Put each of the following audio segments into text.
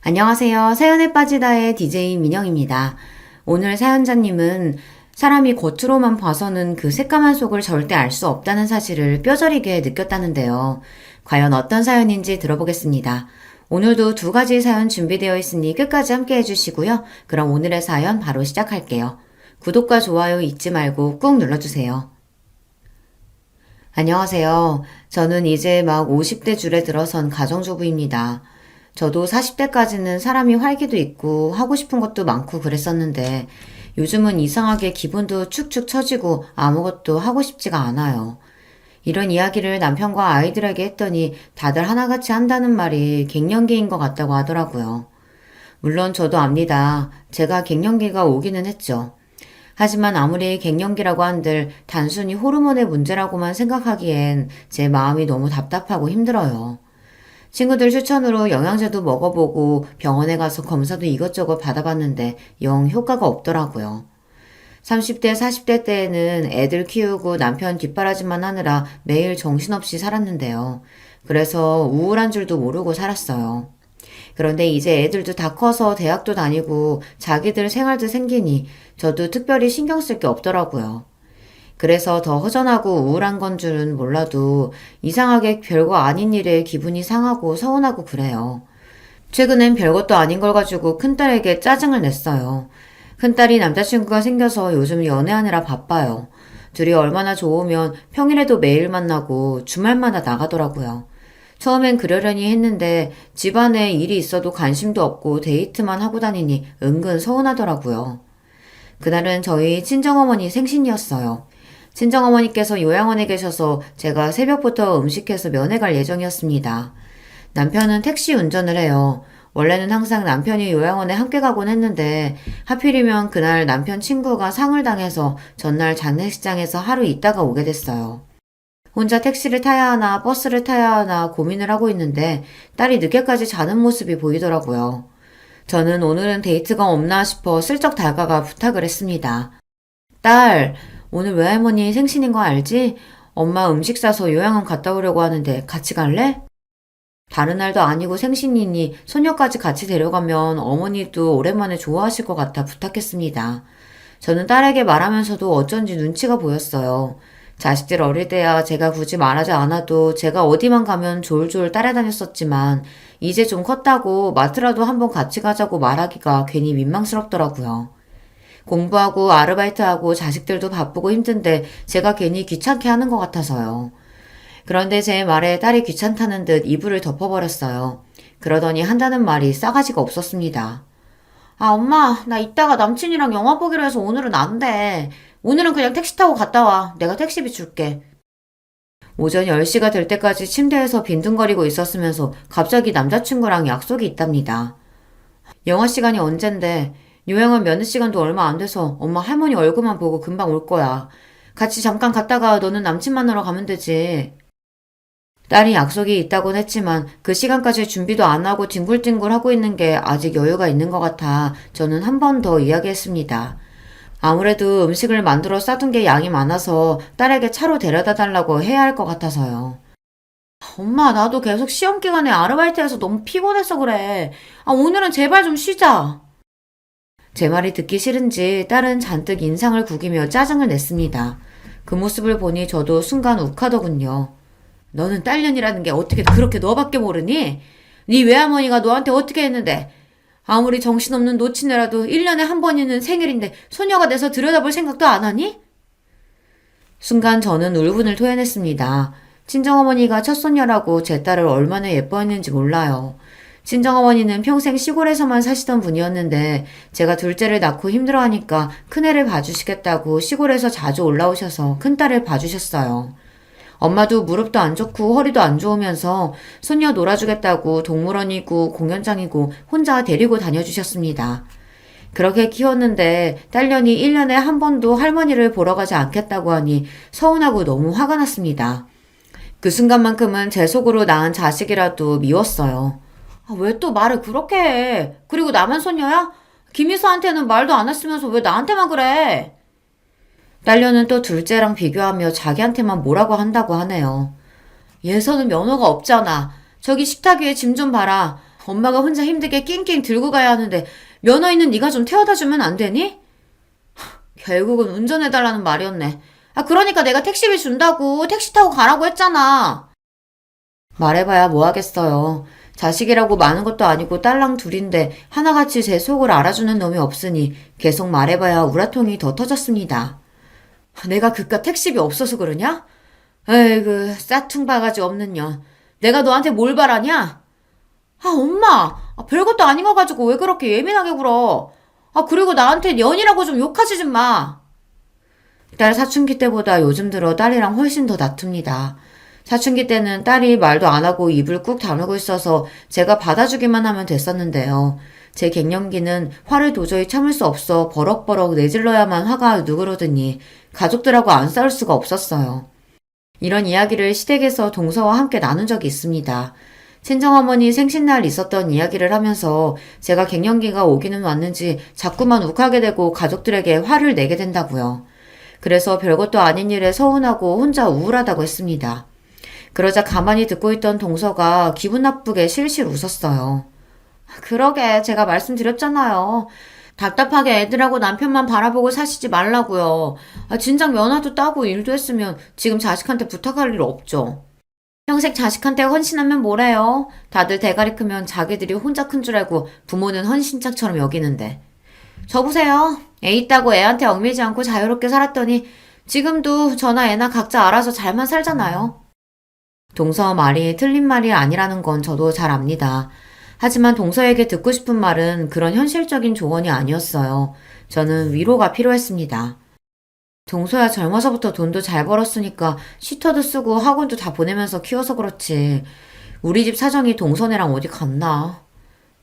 안녕하세요. 사연에 빠지다의 DJ 민영입니다. 오늘 사연자님은 사람이 겉으로만 봐서는 그 새까만 속을 절대 알 수 없다는 사실을 뼈저리게 느꼈다는데요. 과연 어떤 사연인지 들어보겠습니다. 오늘도 두 가지 사연 준비되어 있으니 끝까지 함께 해주시고요. 그럼 오늘의 사연 바로 시작할게요. 구독과 좋아요 잊지 말고 꾹 눌러주세요. 안녕하세요. 저는 이제 막 50대 줄에 들어선 가정주부입니다. 저도 40대까지는 사람이 활기도 있고 하고 싶은 것도 많고 그랬었는데 요즘은 이상하게 기분도 축축 처지고 아무것도 하고 싶지가 않아요. 이런 이야기를 남편과 아이들에게 했더니 다들 하나같이 한다는 말이 갱년기인 것 같다고 하더라고요. 물론 저도 압니다. 제가 갱년기가 오기는 했죠. 하지만 아무리 갱년기라고 한들 단순히 호르몬의 문제라고만 생각하기엔 제 마음이 너무 답답하고 힘들어요. 친구들 추천으로 영양제도 먹어보고 병원에 가서 검사도 이것저것 받아봤는데 영 효과가 없더라고요. 30대, 40대 때에는 애들 키우고 남편 뒷바라지만 하느라 매일 정신없이 살았는데요. 그래서 우울한 줄도 모르고 살았어요. 그런데 이제 애들도 다 커서 대학도 다니고 자기들 생활도 생기니 저도 특별히 신경 쓸 게 없더라고요. 그래서 더 허전하고 우울한 건 줄은 몰라도 이상하게 별거 아닌 일에 기분이 상하고 서운하고 그래요. 최근엔 별것도 아닌 걸 가지고 큰딸에게 짜증을 냈어요. 큰딸이 남자친구가 생겨서 요즘 연애하느라 바빠요. 둘이 얼마나 좋으면 평일에도 매일 만나고 주말마다 나가더라고요. 처음엔 그러려니 했는데 집안에 일이 있어도 관심도 없고 데이트만 하고 다니니 은근 서운하더라고요. 그날은 저희 친정어머니 생신이었어요. 친정어머니께서 요양원에 계셔서 제가 새벽부터 음식해서 면회 갈 예정이었습니다. 남편은 택시 운전을 해요. 원래는 항상 남편이 요양원에 함께 가곤 했는데 하필이면 그날 남편 친구가 상을 당해서 전날 장례식장에서 하루 있다가 오게 됐어요. 혼자 택시를 타야 하나 버스를 타야 하나 고민을 하고 있는데 딸이 늦게까지 자는 모습이 보이더라고요. 저는 오늘은 데이트가 없나 싶어 슬쩍 다가가 부탁을 했습니다. 딸, 오늘 외할머니 생신인 거 알지? 엄마 음식 싸서 요양원 갔다 오려고 하는데 같이 갈래? 다른 날도 아니고 생신이니 손녀까지 같이 데려가면 어머니도 오랜만에 좋아하실 것 같아 부탁했습니다. 저는 딸에게 말하면서도 어쩐지 눈치가 보였어요. 자식들 어릴 때야 제가 굳이 말하지 않아도 제가 어디만 가면 졸졸 따라다녔었지만 이제 좀 컸다고 마트라도 한번 같이 가자고 말하기가 괜히 민망스럽더라고요. 공부하고 아르바이트하고 자식들도 바쁘고 힘든데 제가 괜히 귀찮게 하는 것 같아서요. 그런데 제 말에 딸이 귀찮다는 듯 이불을 덮어버렸어요. 그러더니 한다는 말이 싸가지가 없었습니다. 아, 엄마, 나 이따가 남친이랑 영화 보기로 해서 오늘은 안 돼. 오늘은 그냥 택시 타고 갔다 와. 내가 택시비 줄게. 오전 10시가 될 때까지 침대에서 빈둥거리고 있었으면서 갑자기 남자친구랑 약속이 있답니다. 영화 시간이 언젠데 요양원 면회 시간도 얼마 안 돼서 엄마 할머니 얼굴만 보고 금방 올 거야. 같이 잠깐 갔다가 너는 남친 만나러 가면 되지. 딸이 약속이 있다곤 했지만 그 시간까지 준비도 안 하고 뒹굴뒹굴 하고 있는 게 아직 여유가 있는 것 같아 저는 한 번 더 이야기했습니다. 아무래도 음식을 만들어 싸둔 게 양이 많아서 딸에게 차로 데려다 달라고 해야 할 것 같아서요. 엄마, 나도 계속 시험 기간에 아르바이트해서 너무 피곤해서 그래. 아, 오늘은 제발 좀 쉬자. 제 말이 듣기 싫은지 딸은 잔뜩 인상을 구기며 짜증을 냈습니다. 그 모습을 보니 저도 순간 욱하더군요. 너는 딸년이라는 게 어떻게 그렇게 너밖에 모르니? 네 외할머니가 너한테 어떻게 했는데? 아무리 정신없는 노친애라도 1년에 한 번이는 생일인데 소녀가 돼서 들여다볼 생각도 안 하니? 순간 저는 울분을 토해냈습니다. 친정어머니가 첫손녀라고 제 딸을 얼마나 예뻐했는지 몰라요. 친정어머니는 평생 시골에서만 사시던 분이었는데 제가 둘째를 낳고 힘들어하니까 큰애를 봐주시겠다고 시골에서 자주 올라오셔서 큰딸을 봐주셨어요. 엄마도 무릎도 안 좋고 허리도 안 좋으면서 손녀 놀아주겠다고 동물원이고 공연장이고 혼자 데리고 다녀주셨습니다. 그렇게 키웠는데 딸년이 1년에 한 번도 할머니를 보러 가지 않겠다고 하니 서운하고 너무 화가 났습니다. 그 순간만큼은 제 속으로 낳은 자식이라도 미웠어요. 아, 왜 또 말을 그렇게 해? 그리고 나만 손녀야? 김희수한테는 말도 안 했으면서 왜 나한테만 그래? 딸려는 또 둘째랑 비교하며 자기한테만 뭐라고 한다고 하네요. 예서는 면허가 없잖아. 저기 식탁 위에 짐 좀 봐라. 엄마가 혼자 힘들게 낑낑 들고 가야 하는데 면허 있는 네가 좀 태워다 주면 안 되니? 결국은 운전해달라는 말이었네. 그러니까 내가 택시비 준다고 택시 타고 가라고 했잖아. 말해봐야 뭐 하겠어요. 자식이라고 많은 것도 아니고 딸랑 둘인데 하나같이 제 속을 알아주는 놈이 없으니 계속 말해봐야 우라통이 더 터졌습니다. 내가 그깟 택시비 없어서 그러냐? 에이그 싸퉁바가지 없는 년. 내가 너한테 뭘 바라냐? 엄마! 별것도 아닌 거 가지고 왜 그렇게 예민하게 굴어? 그리고 나한테 년이라고 좀 욕하지 좀 마. 딸 사춘기 때보다 요즘 들어 딸이랑 훨씬 더 다툽니다. 사춘기 때는 딸이 말도 안 하고 입을 꾹 다물고 있어서 제가 받아주기만 하면 됐었는데요. 제 갱년기는 화를 도저히 참을 수 없어 버럭버럭 내질러야만 화가 누그러드니 가족들하고 안 싸울 수가 없었어요. 이런 이야기를 시댁에서 동서와 함께 나눈 적이 있습니다. 친정어머니 생신날 있었던 이야기를 하면서 제가 갱년기가 오기는 왔는지 자꾸만 욱하게 되고 가족들에게 화를 내게 된다고요. 그래서 별것도 아닌 일에 서운하고 혼자 우울하다고 했습니다. 그러자 가만히 듣고 있던 동서가 기분 나쁘게 실실 웃었어요. 그러게 제가 말씀드렸잖아요. 답답하게 애들하고 남편만 바라보고 사시지 말라고요. 진작 면허도 따고 일도 했으면 지금 자식한테 부탁할 일 없죠. 평생 자식한테 헌신하면 뭐래요? 다들 대가리 크면 자기들이 혼자 큰 줄 알고 부모는 헌신짝처럼 여기는데. 저 보세요. 애 있다고 애한테 얽매이지 않고 자유롭게 살았더니 지금도 저나 애나 각자 알아서 잘만 살잖아요. 동서 말이 틀린 말이 아니라는 건 저도 잘 압니다. 하지만 동서에게 듣고 싶은 말은 그런 현실적인 조언이 아니었어요. 저는 위로가 필요했습니다. 동서야 젊어서부터 돈도 잘 벌었으니까 슈터도 쓰고 학원도 다 보내면서 키워서 그렇지. 우리 집 사정이 동서네랑 어디 같나.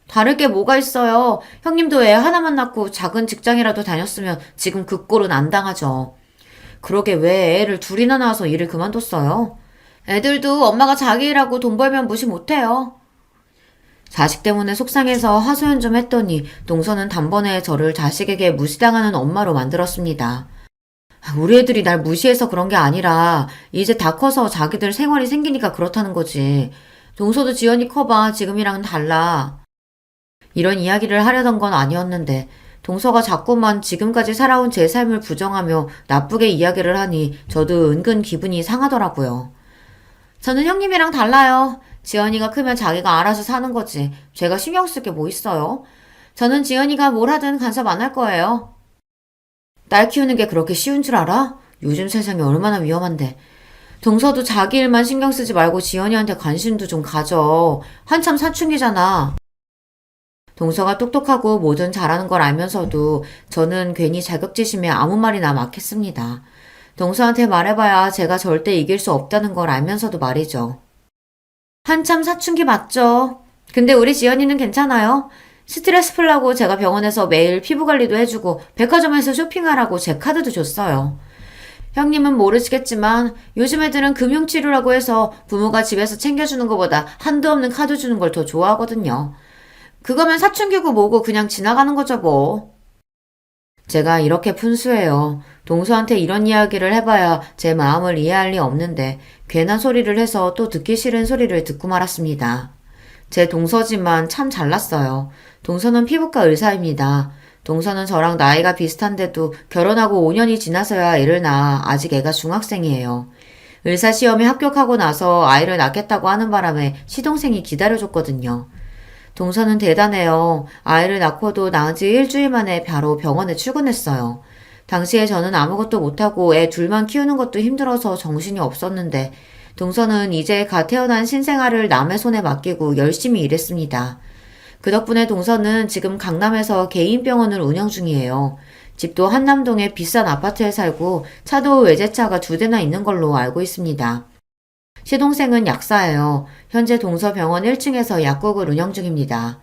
다를 게 뭐가 있어요. 형님도 애 하나만 낳고 작은 직장이라도 다녔으면 지금 그 꼴은 안 당하죠. 그러게 왜 애를 둘이나 낳아서 일을 그만뒀어요? 애들도 엄마가 자기 일하고 돈 벌면 무시 못해요. 자식 때문에 속상해서 하소연 좀 했더니 동서는 단번에 저를 자식에게 무시당하는 엄마로 만들었습니다. 우리 애들이 날 무시해서 그런 게 아니라 이제 다 커서 자기들 생활이 생기니까 그렇다는 거지. 동서도 지연이 커봐. 지금이랑은 달라. 이런 이야기를 하려던 건 아니었는데 동서가 자꾸만 지금까지 살아온 제 삶을 부정하며 나쁘게 이야기를 하니 저도 은근 기분이 상하더라고요. 저는 형님이랑 달라요. 지연이가 크면 자기가 알아서 사는 거지. 제가 신경 쓸 게 뭐 있어요? 저는 지연이가 뭘 하든 간섭 안 할 거예요. 딸 키우는 게 그렇게 쉬운 줄 알아? 요즘 세상이 얼마나 위험한데. 동서도 자기 일만 신경 쓰지 말고 지연이한테 관심도 좀 가져. 한참 사춘기잖아. 동서가 똑똑하고 뭐든 잘하는 걸 알면서도 저는 괜히 자격지심에 아무 말이나 막 했습니다. 동서한테 말해봐야 제가 절대 이길 수 없다는 걸 알면서도 말이죠. 한참 사춘기 맞죠? 근데 우리 지연이는 괜찮아요. 스트레스 풀라고 제가 병원에서 매일 피부 관리도 해주고 백화점에서 쇼핑하라고 제 카드도 줬어요. 형님은 모르시겠지만 요즘 애들은 금융치료라고 해서 부모가 집에서 챙겨주는 것보다 한도 없는 카드 주는 걸 더 좋아하거든요. 그거면 사춘기고 뭐고 그냥 지나가는 거죠 뭐. 제가 이렇게 푼수해요. 동서한테 이런 이야기를 해봐야 제 마음을 이해할 리 없는데 괜한 소리를 해서 또 듣기 싫은 소리를 듣고 말았습니다. 제 동서지만 참 잘났어요. 동서는 피부과 의사입니다. 동서는 저랑 나이가 비슷한데도 결혼하고 5년이 지나서야 애를 낳아 아직 애가 중학생이에요. 의사 시험에 합격하고 나서 아이를 낳겠다고 하는 바람에 시동생이 기다려줬거든요. 동서는 대단해요. 아이를 낳고도 낳은 지 일주일 만에 바로 병원에 출근했어요. 당시에 저는 아무것도 못하고 애 둘만 키우는 것도 힘들어서 정신이 없었는데 동서는 이제 갓 태어난 신생아를 남의 손에 맡기고 열심히 일했습니다. 그 덕분에 동서는 지금 강남에서 개인 병원을 운영 중이에요. 집도 한남동의 비싼 아파트에 살고 차도 외제차가 2대나 있는 걸로 알고 있습니다. 시동생은 약사예요. 현재 동서병원 1층에서 약국을 운영 중입니다.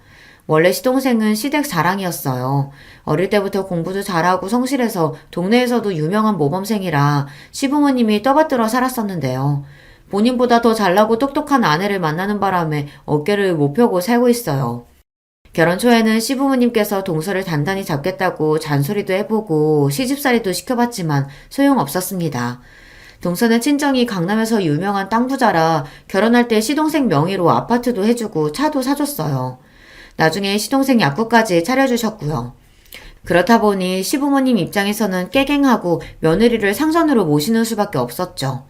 원래 시동생은 시댁 자랑이었어요. 어릴 때부터 공부도 잘하고 성실해서 동네에서도 유명한 모범생이라 시부모님이 떠받들어 살았었는데요. 본인보다 더 잘나고 똑똑한 아내를 만나는 바람에 어깨를 못 펴고 살고 있어요. 결혼 초에는 시부모님께서 동서를 단단히 잡겠다고 잔소리도 해보고 시집살이도 시켜봤지만 소용없었습니다. 동서는 친정이 강남에서 유명한 땅 부자라 결혼할 때 시동생 명의로 아파트도 해주고 차도 사줬어요. 나중에 시동생 약국까지 차려주셨고요. 그렇다 보니 시부모님 입장에서는 깨갱하고 며느리를 상선으로 모시는 수밖에 없었죠.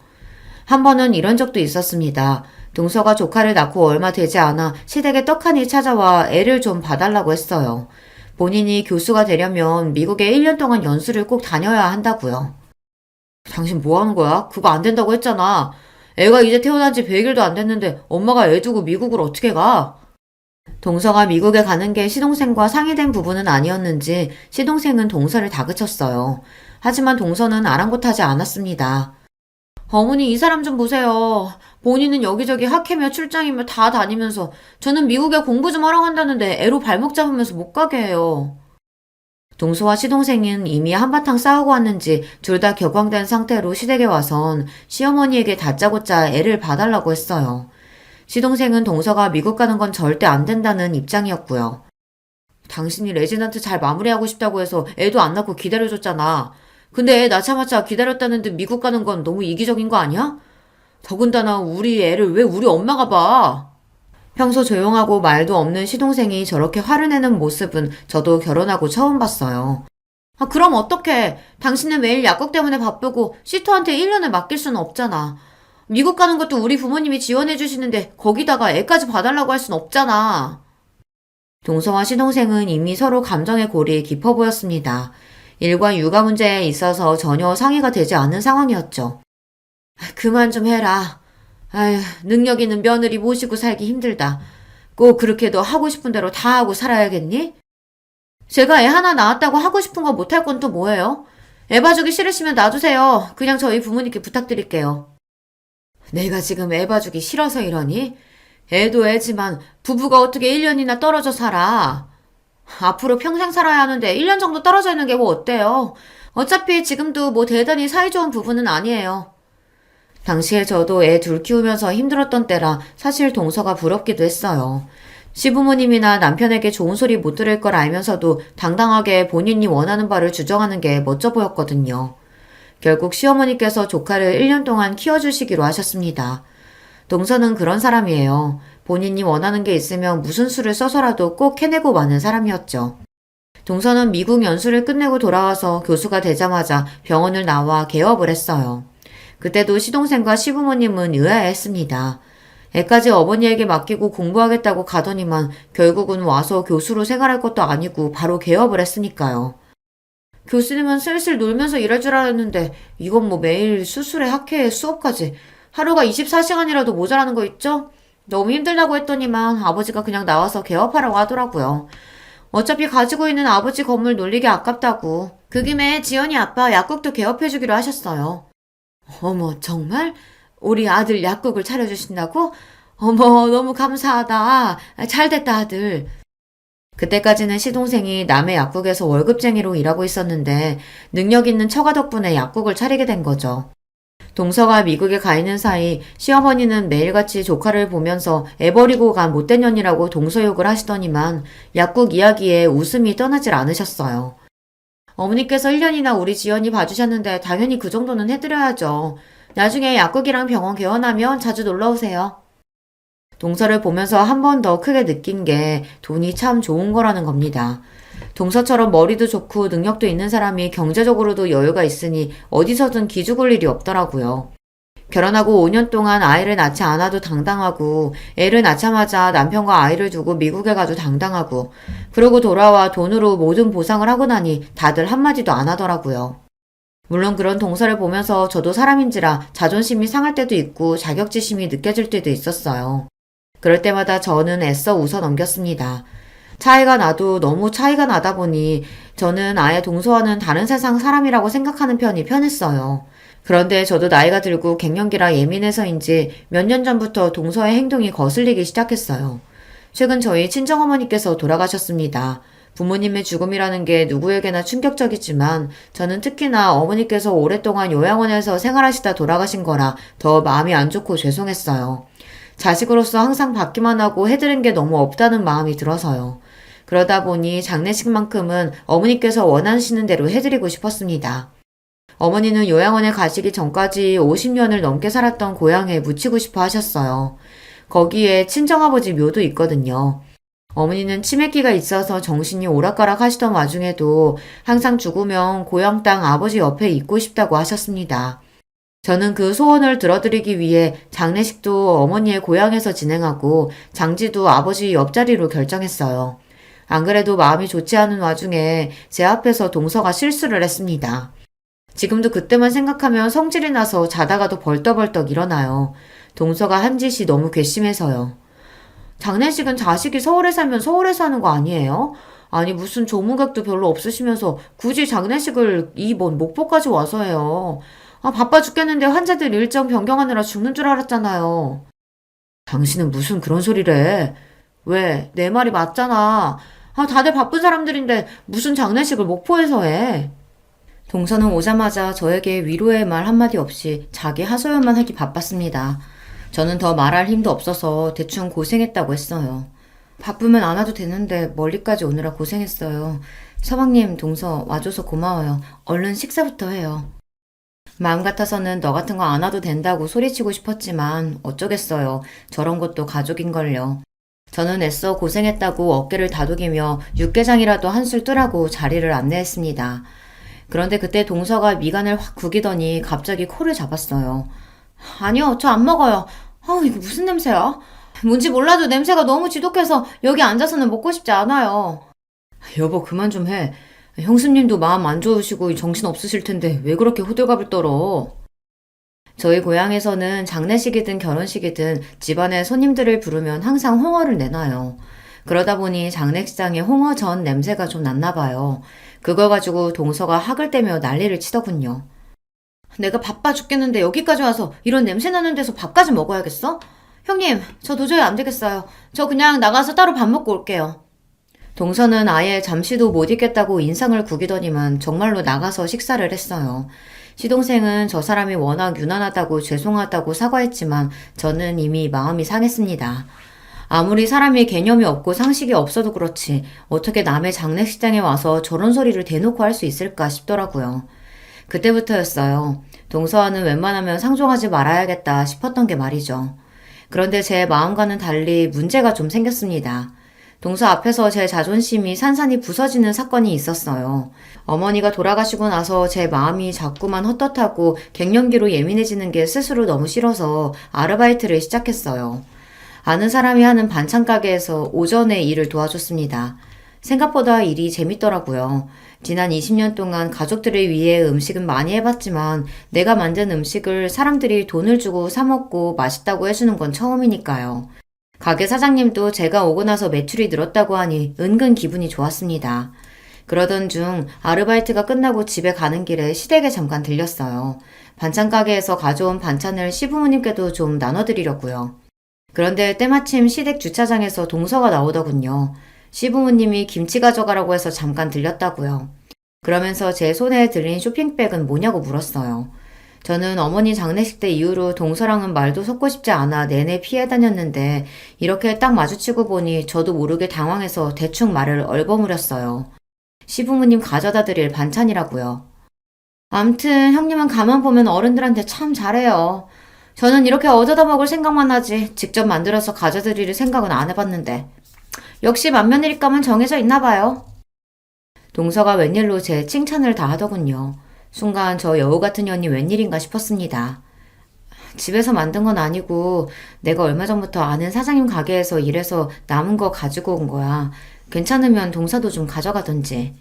한 번은 이런 적도 있었습니다. 동서가 조카를 낳고 얼마 되지 않아 시댁에 떡하니 찾아와 애를 좀 봐달라고 했어요. 본인이 교수가 되려면 미국에 1년 동안 연수를 꼭 다녀야 한다고요. 당신 뭐 하는 거야? 그거 안 된다고 했잖아. 애가 이제 태어난 지 100일도 안 됐는데 엄마가 애 두고 미국을 어떻게 가? 동서가 미국에 가는 게 시동생과 상의된 부분은 아니었는지 시동생은 동서를 다그쳤어요. 하지만 동서는 아랑곳하지 않았습니다. 어머니 이 사람 좀 보세요. 본인은 여기저기 학회며 출장이며 다 다니면서 저는 미국에 공부 좀 하러 간다는데 애로 발목 잡으면서 못 가게 해요. 동서와 시동생은 이미 한바탕 싸우고 왔는지 둘 다 격앙된 상태로 시댁에 와선 시어머니에게 다짜고짜 애를 봐달라고 했어요. 시동생은 동서가 미국 가는 건 절대 안 된다는 입장이었고요. 당신이 레지던트 잘 마무리하고 싶다고 해서 애도 안 낳고 기다려줬잖아. 근데 애 낳자마자 기다렸다는데 미국 가는 건 너무 이기적인 거 아니야? 더군다나 우리 애를 왜 우리 엄마가 봐? 평소 조용하고 말도 없는 시동생이 저렇게 화를 내는 모습은 저도 결혼하고 처음 봤어요. 아, 그럼 어떡해. 당신은 매일 약국 때문에 바쁘고 시토한테 1년을 맡길 수는 없잖아. 미국 가는 것도 우리 부모님이 지원해 주시는데 거기다가 애까지 봐달라고 할 순 없잖아. 동서와 시동생은 이미 서로 감정의 골이 깊어 보였습니다. 일과 육아 문제에 있어서 전혀 상의가 되지 않은 상황이었죠. 그만 좀 해라. 아휴, 능력 있는 며느리 모시고 살기 힘들다. 꼭 그렇게 너 하고 싶은 대로 다 하고 살아야겠니? 제가 애 하나 낳았다고 하고 싶은 거 못할 건 또 뭐예요? 애 봐주기 싫으시면 놔두세요. 그냥 저희 부모님께 부탁드릴게요. 내가 지금 애 봐주기 싫어서 이러니? 애도 애지만 부부가 어떻게 1년이나 떨어져 살아? 앞으로 평생 살아야 하는데 1년 정도 떨어져 있는 게 뭐 어때요? 어차피 지금도 뭐 대단히 사이좋은 부부는 아니에요. 당시에 저도 애 둘 키우면서 힘들었던 때라 사실 동서가 부럽기도 했어요. 시부모님이나 남편에게 좋은 소리 못 들을 걸 알면서도 당당하게 본인이 원하는 바를 주장하는 게 멋져 보였거든요. 결국 시어머니께서 조카를 1년 동안 키워주시기로 하셨습니다. 동서는 그런 사람이에요. 본인이 원하는 게 있으면 무슨 수를 써서라도 꼭 해내고 마는 사람이었죠. 동서는 미국 연수를 끝내고 돌아와서 교수가 되자마자 병원을 나와 개업을 했어요. 그때도 시동생과 시부모님은 의아해했습니다. 애까지 어머니에게 맡기고 공부하겠다고 가더니만 결국은 와서 교수로 생활할 것도 아니고 바로 개업을 했으니까요. 교수님은 슬슬 놀면서 일할 줄 알았는데 이건 뭐 매일 수술에 학회에 수업까지 하루가 24시간이라도 모자라는 거 있죠? 너무 힘들다고 했더니만 아버지가 그냥 나와서 개업하라고 하더라고요. 어차피 가지고 있는 아버지 건물 놀리기 아깝다고. 그 김에 지연이 아빠 약국도 개업해주기로 하셨어요. 어머, 정말? 우리 아들 약국을 차려주신다고? 어머, 너무 감사하다. 잘됐다, 아들. 그때까지는 시동생이 남의 약국에서 월급쟁이로 일하고 있었는데 능력 있는 처가 덕분에 약국을 차리게 된 거죠. 동서가 미국에 가 있는 사이 시어머니는 매일같이 조카를 보면서 애 버리고 간 못된 년이라고 동서 욕을 하시더니만 약국 이야기에 웃음이 떠나질 않으셨어요. 어머니께서 1년이나 우리 지연이 봐주셨는데 당연히 그 정도는 해드려야죠. 나중에 약국이랑 병원 개원하면 자주 놀러오세요. 동서를 보면서 한 번 더 크게 느낀 게 돈이 참 좋은 거라는 겁니다. 동서처럼 머리도 좋고 능력도 있는 사람이 경제적으로도 여유가 있으니 어디서든 기죽을 일이 없더라고요. 결혼하고 5년 동안 아이를 낳지 않아도 당당하고 애를 낳자마자 남편과 아이를 두고 미국에 가도 당당하고 그러고 돌아와 돈으로 모든 보상을 하고 나니 다들 한마디도 안 하더라고요. 물론 그런 동서를 보면서 저도 사람인지라 자존심이 상할 때도 있고 자격지심이 느껴질 때도 있었어요. 그럴 때마다 저는 애써 웃어 넘겼습니다. 차이가 나도 너무 차이가 나다 보니 저는 아예 동서와는 다른 세상 사람이라고 생각하는 편이 편했어요. 그런데 저도 나이가 들고 갱년기라 예민해서인지 몇 년 전부터 동서의 행동이 거슬리기 시작했어요. 최근 저희 친정어머니께서 돌아가셨습니다. 부모님의 죽음이라는 게 누구에게나 충격적이지만 저는 특히나 어머니께서 오랫동안 요양원에서 생활하시다 돌아가신 거라 더 마음이 안 좋고 죄송했어요. 자식으로서 항상 받기만 하고 해드린 게 너무 없다는 마음이 들어서요. 그러다 보니 장례식만큼은 어머니께서 원하시는 대로 해드리고 싶었습니다. 어머니는 요양원에 가시기 전까지 50년을 넘게 살았던 고향에 묻히고 싶어 하셨어요. 거기에 친정아버지 묘도 있거든요. 어머니는 치매기가 있어서 정신이 오락가락 하시던 와중에도 항상 죽으면 고향 땅 아버지 옆에 있고 싶다고 하셨습니다. 저는 그 소원을 들어드리기 위해 장례식도 어머니의 고향에서 진행하고 장지도 아버지 옆자리로 결정했어요. 안 그래도 마음이 좋지 않은 와중에 제 앞에서 동서가 실수를 했습니다. 지금도 그때만 생각하면 성질이 나서 자다가도 벌떡벌떡 일어나요. 동서가 한 짓이 너무 괘씸해서요. 장례식은 자식이 서울에 살면 서울에서 하는 거 아니에요? 아니 무슨 조무객도 별로 없으시면서 굳이 장례식을 먼 목포까지 와서 해요. 아 바빠 죽겠는데 환자들 일정 변경하느라 죽는 줄 알았잖아요. 당신은 무슨 그런 소리를 해? 왜? 내 말이 맞잖아. 아 다들 바쁜 사람들인데 무슨 장례식을 목포에서 해? 동서는 오자마자 저에게 위로의 말 한마디 없이 자기 하소연만 하기 바빴습니다. 저는 더 말할 힘도 없어서 대충 고생했다고 했어요. 바쁘면 안 와도 되는데 멀리까지 오느라 고생했어요. 서방님, 동서 와줘서 고마워요. 얼른 식사부터 해요. 마음 같아서는 너 같은 거 안 와도 된다고 소리치고 싶었지만 어쩌겠어요. 저런 것도 가족인걸요. 저는 애써 고생했다고 어깨를 다독이며 육개장이라도 한술 뜨라고 자리를 안내했습니다. 그런데 그때 동서가 미간을 확 구기더니 갑자기 코를 잡았어요. 아니요, 저 안 먹어요. 이거 무슨 냄새야? 뭔지 몰라도 냄새가 너무 지독해서 여기 앉아서는 먹고 싶지 않아요. 여보, 그만 좀 해. 형수님도 마음 안 좋으시고 정신 없으실 텐데 왜 그렇게 호들갑을 떨어? 저희 고향에서는 장례식이든 결혼식이든 집안에 손님들을 부르면 항상 홍어를 내놔요. 그러다 보니 장례식장에 홍어전 냄새가 좀 났나 봐요. 그걸 가지고 동서가 학을 떼며 난리를 치더군요. 내가 바빠 죽겠는데 여기까지 와서 이런 냄새 나는 데서 밥까지 먹어야겠어? 형님, 저 도저히 안 되겠어요. 저 그냥 나가서 따로 밥 먹고 올게요. 동서는 아예 잠시도 못 있겠다고 인상을 구기더니만 정말로 나가서 식사를 했어요. 시동생은 저 사람이 워낙 유난하다고 죄송하다고 사과했지만 저는 이미 마음이 상했습니다. 아무리 사람이 개념이 없고 상식이 없어도 그렇지 어떻게 남의 장례식장에 와서 저런 소리를 대놓고 할 수 있을까 싶더라고요. 그때부터였어요. 동서와는 웬만하면 상종하지 말아야겠다 싶었던 게 말이죠. 그런데 제 마음과는 달리 문제가 좀 생겼습니다. 동서 앞에서 제 자존심이 산산이 부서지는 사건이 있었어요. 어머니가 돌아가시고 나서 제 마음이 자꾸만 헛헛하고 갱년기로 예민해지는 게 스스로 너무 싫어서 아르바이트를 시작했어요. 아는 사람이 하는 반찬 가게에서 오전에 일을 도와줬습니다. 생각보다 일이 재밌더라고요. 지난 20년 동안 가족들을 위해 음식은 많이 해봤지만 내가 만든 음식을 사람들이 돈을 주고 사 먹고 맛있다고 해주는 건 처음이니까요. 가게 사장님도 제가 오고 나서 매출이 늘었다고 하니 은근 기분이 좋았습니다. 그러던 중 아르바이트가 끝나고 집에 가는 길에 시댁에 잠깐 들렸어요. 반찬 가게에서 가져온 반찬을 시부모님께도 좀 나눠드리려고요. 그런데 때마침 시댁 주차장에서 동서가 나오더군요. 시부모님이 김치 가져가라고 해서 잠깐 들렸다고요. 그러면서 제 손에 들린 쇼핑백은 뭐냐고 물었어요. 저는 어머니 장례식 때 이후로 동서랑은 말도 섞고 싶지 않아 내내 피해 다녔는데 이렇게 딱 마주치고 보니 저도 모르게 당황해서 대충 말을 얼버무렸어요. 시부모님 가져다 드릴 반찬이라고요. 암튼 형님은 가만 보면 어른들한테 참 잘해요. 저는 이렇게 얻어다 먹을 생각만 하지 직접 만들어서 가져드릴 생각은 안 해봤는데 역시 맏며느리감은 정해져 있나 봐요. 동서가 웬일로 제 칭찬을 다 하더군요. 순간 저 여우 같은 년이 웬일인가 싶었습니다. 집에서 만든 건 아니고 내가 얼마 전부터 아는 사장님 가게에서 일해서 남은 거 가지고 온 거야. 괜찮으면 동서도 좀 가져가던지.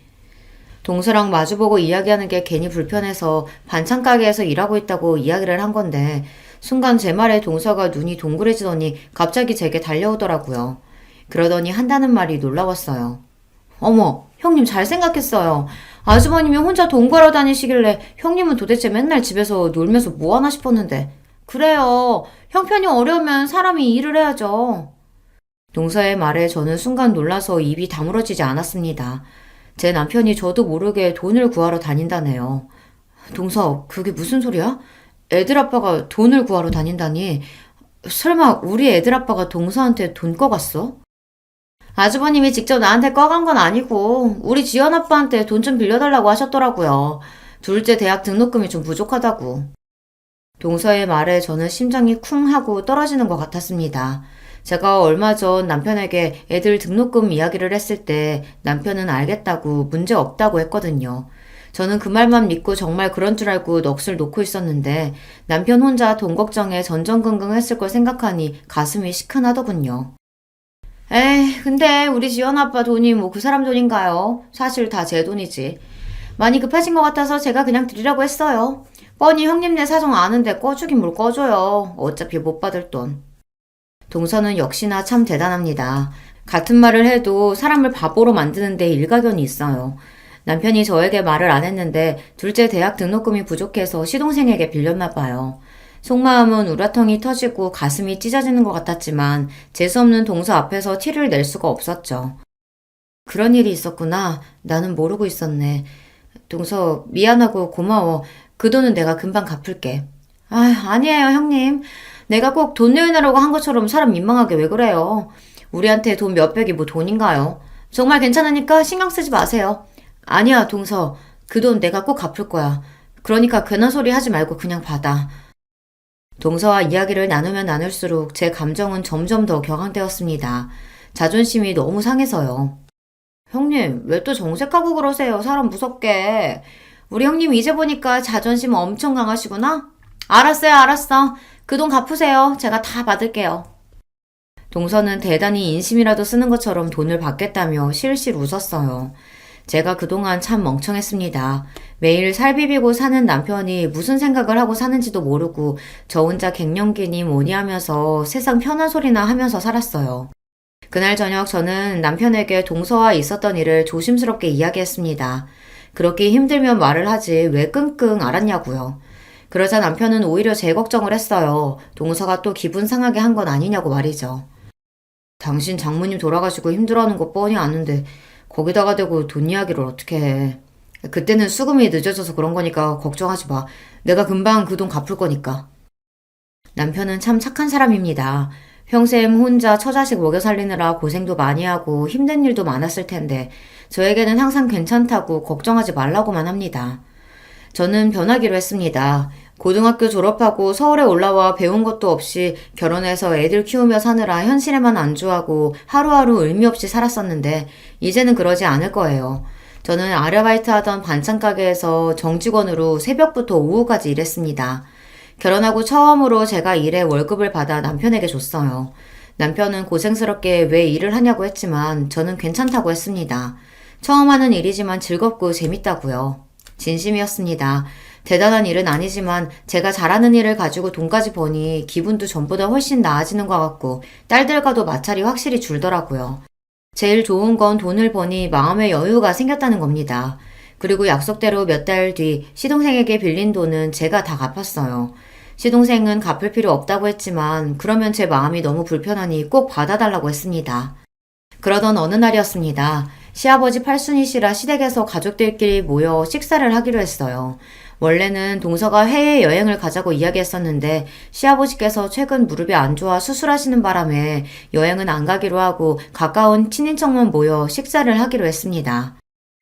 동서랑 마주보고 이야기하는 게 괜히 불편해서 반찬 가게에서 일하고 있다고 이야기를 한 건데 순간 제 말에 동서가 눈이 동그래지더니 갑자기 제게 달려오더라고요. 그러더니 한다는 말이 놀라웠어요. 어머, 형님 잘 생각했어요. 아주버님이 혼자 돈 벌어 다니시길래 형님은 도대체 맨날 집에서 놀면서 뭐 하나 싶었는데. 그래요. 형편이 어려우면 사람이 일을 해야죠. 동서의 말에 저는 순간 놀라서 입이 다물어지지 않았습니다. 제 남편이 저도 모르게 돈을 구하러 다닌다네요. 동서, 그게 무슨 소리야? 애들 아빠가 돈을 구하러 다닌다니. 설마 우리 애들 아빠가 동서한테 돈 꺼갔어? 아주버님이 직접 나한테 꺼간 건 아니고 우리 지연 아빠한테 돈 좀 빌려달라고 하셨더라고요. 둘째 대학 등록금이 좀 부족하다고. 동서의 말에 저는 심장이 쿵 하고 떨어지는 것 같았습니다. 제가 얼마 전 남편에게 애들 등록금 이야기를 했을 때 남편은 알겠다고 문제 없다고 했거든요. 저는 그 말만 믿고 정말 그런 줄 알고 넋을 놓고 있었는데 남편 혼자 돈 걱정에 전전긍긍했을 걸 생각하니 가슴이 시큰하더군요. 에이, 근데 우리 지연 아빠 돈이 뭐 그 사람 돈인가요? 사실 다 제 돈이지. 많이 급하신 것 같아서 제가 그냥 드리라고 했어요. 뻔히 형님네 사정 아는데 꺼주긴 뭘 꺼줘요. 어차피 못 받을 돈. 동서는 역시나 참 대단합니다. 같은 말을 해도 사람을 바보로 만드는데 일가견이 있어요. 남편이 저에게 말을 안 했는데 둘째 대학 등록금이 부족해서 시동생에게 빌렸나 봐요. 속마음은 우라통이 터지고 가슴이 찢어지는 것 같았지만 재수없는 동서 앞에서 티를 낼 수가 없었죠. 그런 일이 있었구나. 나는 모르고 있었네. 동서 미안하고 고마워. 그 돈은 내가 금방 갚을게. 아니에요 형님. 내가 꼭 돈 내놔라고 한 것처럼 사람 민망하게 왜 그래요. 우리한테 돈 몇백이 뭐 돈인가요? 정말 괜찮으니까 신경 쓰지 마세요. 아니야 동서. 그 돈 내가 꼭 갚을 거야. 그러니까 괜한 소리 하지 말고 그냥 받아. 동서와 이야기를 나누면 나눌수록 제 감정은 점점 더 격앙되었습니다. 자존심이 너무 상해서요. 형님, 왜 또 정색하고 그러세요? 사람 무섭게. 우리 형님 이제 보니까 자존심 엄청 강하시구나? 알았어요, 알았어. 그 돈 갚으세요. 제가 다 받을게요. 동서는 대단히 인심이라도 쓰는 것처럼 돈을 받겠다며 실실 웃었어요. 제가 그동안 참 멍청했습니다. 매일 살 비비고 사는 남편이 무슨 생각을 하고 사는지도 모르고 저 혼자 갱년기니 뭐니 하면서 세상 편한 소리나 하면서 살았어요. 그날 저녁 저는 남편에게 동서와 있었던 일을 조심스럽게 이야기했습니다. 그렇게 힘들면 말을 하지 왜 끙끙 앓았냐고요. 그러자 남편은 오히려 제 걱정을 했어요. 동서가 또 기분 상하게 한 건 아니냐고 말이죠. 당신 장모님 돌아가시고 힘들어하는 거 뻔히 아는데 거기다가 대고 돈 이야기를 어떻게 해. 그때는 수금이 늦어져서 그런 거니까 걱정하지 마. 내가 금방 그 돈 갚을 거니까. 남편은 참 착한 사람입니다. 평생 혼자 처자식 먹여 살리느라 고생도 많이 하고 힘든 일도 많았을 텐데 저에게는 항상 괜찮다고 걱정하지 말라고만 합니다. 저는 변하기로 했습니다. 고등학교 졸업하고 서울에 올라와 배운 것도 없이 결혼해서 애들 키우며 사느라 현실에만 안주하고 하루하루 의미 없이 살았었는데 이제는 그러지 않을 거예요. 저는 아르바이트 하던 반찬 가게에서 정직원으로 새벽부터 오후까지 일했습니다. 결혼하고 처음으로 제가 일에 월급을 받아 남편에게 줬어요. 남편은 고생스럽게 왜 일을 하냐고 했지만 저는 괜찮다고 했습니다. 처음 하는 일이지만 즐겁고 재밌다고요. 진심이었습니다. 대단한 일은 아니지만 제가 잘하는 일을 가지고 돈까지 버니 기분도 전보다 훨씬 나아지는 것 같고 딸들과도 마찰이 확실히 줄더라고요. 제일 좋은 건 돈을 버니 마음의 여유가 생겼다는 겁니다. 그리고 약속대로 몇 달 뒤 시동생에게 빌린 돈은 제가 다 갚았어요. 시동생은 갚을 필요 없다고 했지만 그러면 제 마음이 너무 불편하니 꼭 받아달라고 했습니다. 그러던 어느 날이었습니다. 시아버지 팔순이시라 시댁에서 가족들끼리 모여 식사를 하기로 했어요. 원래는 동서가 해외여행을 가자고 이야기했었는데 시아버지께서 최근 무릎이 안 좋아 수술하시는 바람에 여행은 안 가기로 하고 가까운 친인척만 모여 식사를 하기로 했습니다.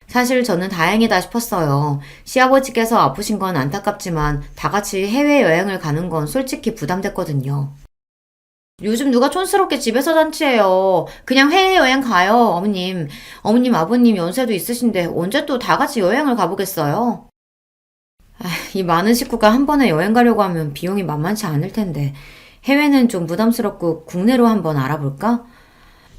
사실 저는 다행이다 싶었어요. 시아버지께서 아프신 건 안타깝지만 다 같이 해외여행을 가는 건 솔직히 부담됐거든요. 요즘 누가 촌스럽게 집에서 잔치해요. 그냥 해외여행 가요, 어머님. 어머님, 아버님 연세도 있으신데 언제 또 다 같이 여행을 가보겠어요? 이 많은 식구가 한 번에 여행 가려고 하면 비용이 만만치 않을 텐데 해외는 좀 부담스럽고 국내로 한번 알아볼까?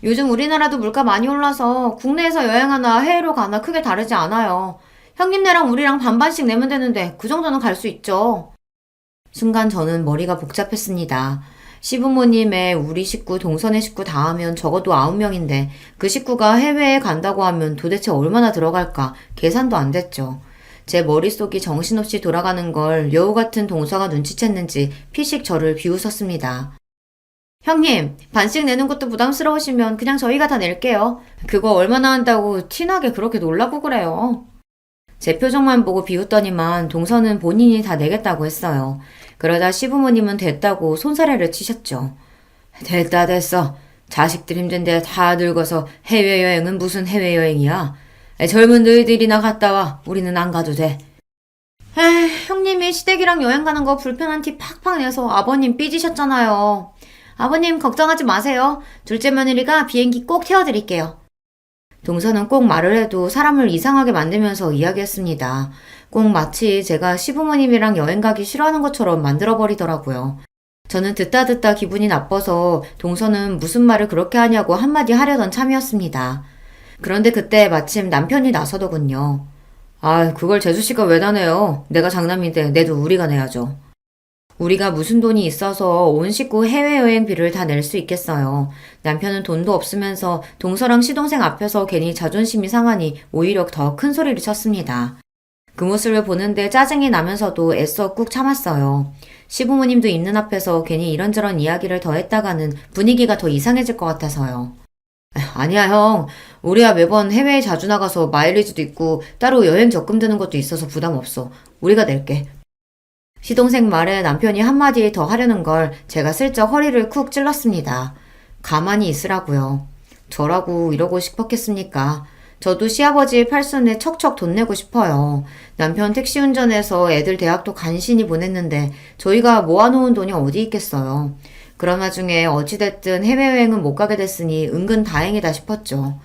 요즘 우리나라도 물가 많이 올라서 국내에서 여행하나 해외로 가나 크게 다르지 않아요. 형님네랑 우리랑 반반씩 내면 되는데 그 정도는 갈 수 있죠. 순간 저는 머리가 복잡했습니다. 시부모님의 우리 식구, 동선의 식구 다 하면 적어도 9명인데 그 식구가 해외에 간다고 하면 도대체 얼마나 들어갈까 계산도 안 됐죠. 제 머릿속이 정신없이 돌아가는 걸 여우 같은 동서가 눈치챘는지 피식 저를 비웃었습니다. 형님, 반씩 내는 것도 부담스러우시면 그냥 저희가 다 낼게요. 그거 얼마나 한다고 티나게 그렇게 놀라고 그래요. 제 표정만 보고 비웃더니만 동서는 본인이 다 내겠다고 했어요. 그러다 시부모님은 됐다고 손사래를 치셨죠. 됐다 됐어. 자식들 힘든데 다 늙어서 해외여행은 무슨 해외여행이야. 젊은 너희들이나 갔다 와. 우리는 안 가도 돼. 형님이 시댁이랑 여행 가는 거 불편한 티 팍팍 내서 아버님 삐지셨잖아요. 아버님 걱정하지 마세요. 둘째 며느리가 비행기 꼭 태워드릴게요. 동서는 꼭 말을 해도 사람을 이상하게 만들면서 이야기했습니다. 꼭 마치 제가 시부모님이랑 여행 가기 싫어하는 것처럼 만들어버리더라고요. 저는 듣다 기분이 나빠서 동서는 무슨 말을 그렇게 하냐고 한마디 하려던 참이었습니다. 그런데 그때 마침 남편이 나서더군요. 아, 그걸 재수씨가 왜 나내요? 내가 장남인데 내도 우리가 내야죠. 우리가 무슨 돈이 있어서 온 식구 해외여행비를 다 낼 수 있겠어요. 남편은 돈도 없으면서 동서랑 시동생 앞에서 괜히 자존심이 상하니 오히려 더 큰 소리를 쳤습니다. 그 모습을 보는데 짜증이 나면서도 애써 꾹 참았어요. 시부모님도 있는 앞에서 괜히 이런저런 이야기를 더 했다가는 분위기가 더 이상해질 것 같아서요. 아니야, 형. 우리야 매번 해외에 자주 나가서 마일리지도 있고 따로 여행 적금 드는 것도 있어서 부담 없어. 우리가 낼게. 시동생 말에 남편이 한마디 더 하려는 걸 제가 슬쩍 허리를 쿡 찔렀습니다. 가만히 있으라고요. 저라고 이러고 싶었겠습니까? 저도 시아버지 팔순에 척척 돈 내고 싶어요. 남편 택시 운전해서 애들 대학도 간신히 보냈는데 저희가 모아놓은 돈이 어디 있겠어요. 그런 와중에 어찌됐든 해외여행은 못 가게 됐으니 은근 다행이다 싶었죠.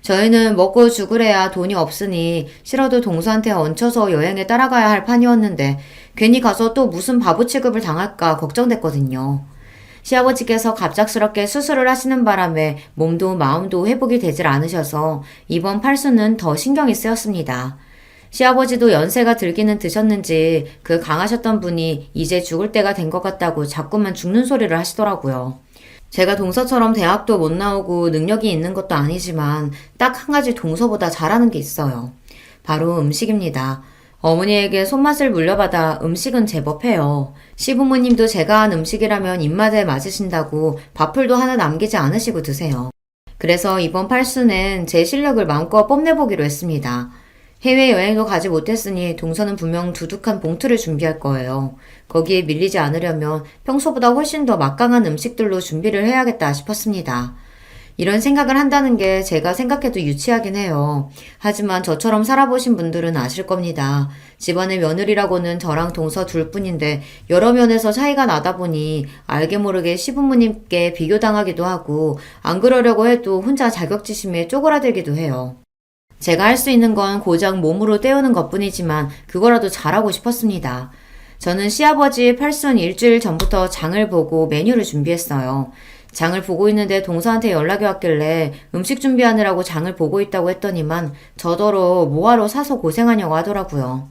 저희는 먹고 죽으래야 돈이 없으니 싫어도 동서한테 얹혀서 여행에 따라가야 할 판이었는데 괜히 가서 또 무슨 바보 취급을 당할까 걱정됐거든요. 시아버지께서 갑작스럽게 수술을 하시는 바람에 몸도 마음도 회복이 되질 않으셔서 이번 팔순은 더 신경이 쓰였습니다. 시아버지도 연세가 들기는 드셨는지 그 강하셨던 분이 이제 죽을 때가 된 것 같다고 자꾸만 죽는 소리를 하시더라고요. 제가 동서처럼 대학도 못 나오고 능력이 있는 것도 아니지만 딱 한 가지 동서보다 잘하는 게 있어요. 바로 음식입니다. 어머니에게 손맛을 물려받아 음식은 제법 해요. 시부모님도 제가 한 음식이라면 입맛에 맞으신다고 밥풀도 하나 남기지 않으시고 드세요. 그래서 이번 팔순엔 제 실력을 마음껏 뽐내보기로 했습니다. 해외여행도 가지 못했으니 동서는 분명 두둑한 봉투를 준비할 거예요. 거기에 밀리지 않으려면 평소보다 훨씬 더 막강한 음식들로 준비를 해야겠다 싶었습니다. 이런 생각을 한다는 게 제가 생각해도 유치하긴 해요. 하지만 저처럼 살아보신 분들은 아실 겁니다. 집안의 며느리라고는 저랑 동서 둘뿐인데 여러 면에서 차이가 나다 보니 알게 모르게 시부모님께 비교당하기도 하고 안 그러려고 해도 혼자 자격지심에 쪼그라들기도 해요. 제가 할 수 있는 건 고작 몸으로 때우는 것뿐이지만 그거라도 잘하고 싶었습니다. 저는 시아버지 팔순 일주일 전부터 장을 보고 메뉴를 준비했어요. 장을 보고 있는데 동서한테 연락이 왔길래 음식 준비하느라고 장을 보고 있다고 했더니만 저더러 뭐하러 사서 고생하냐고 하더라고요.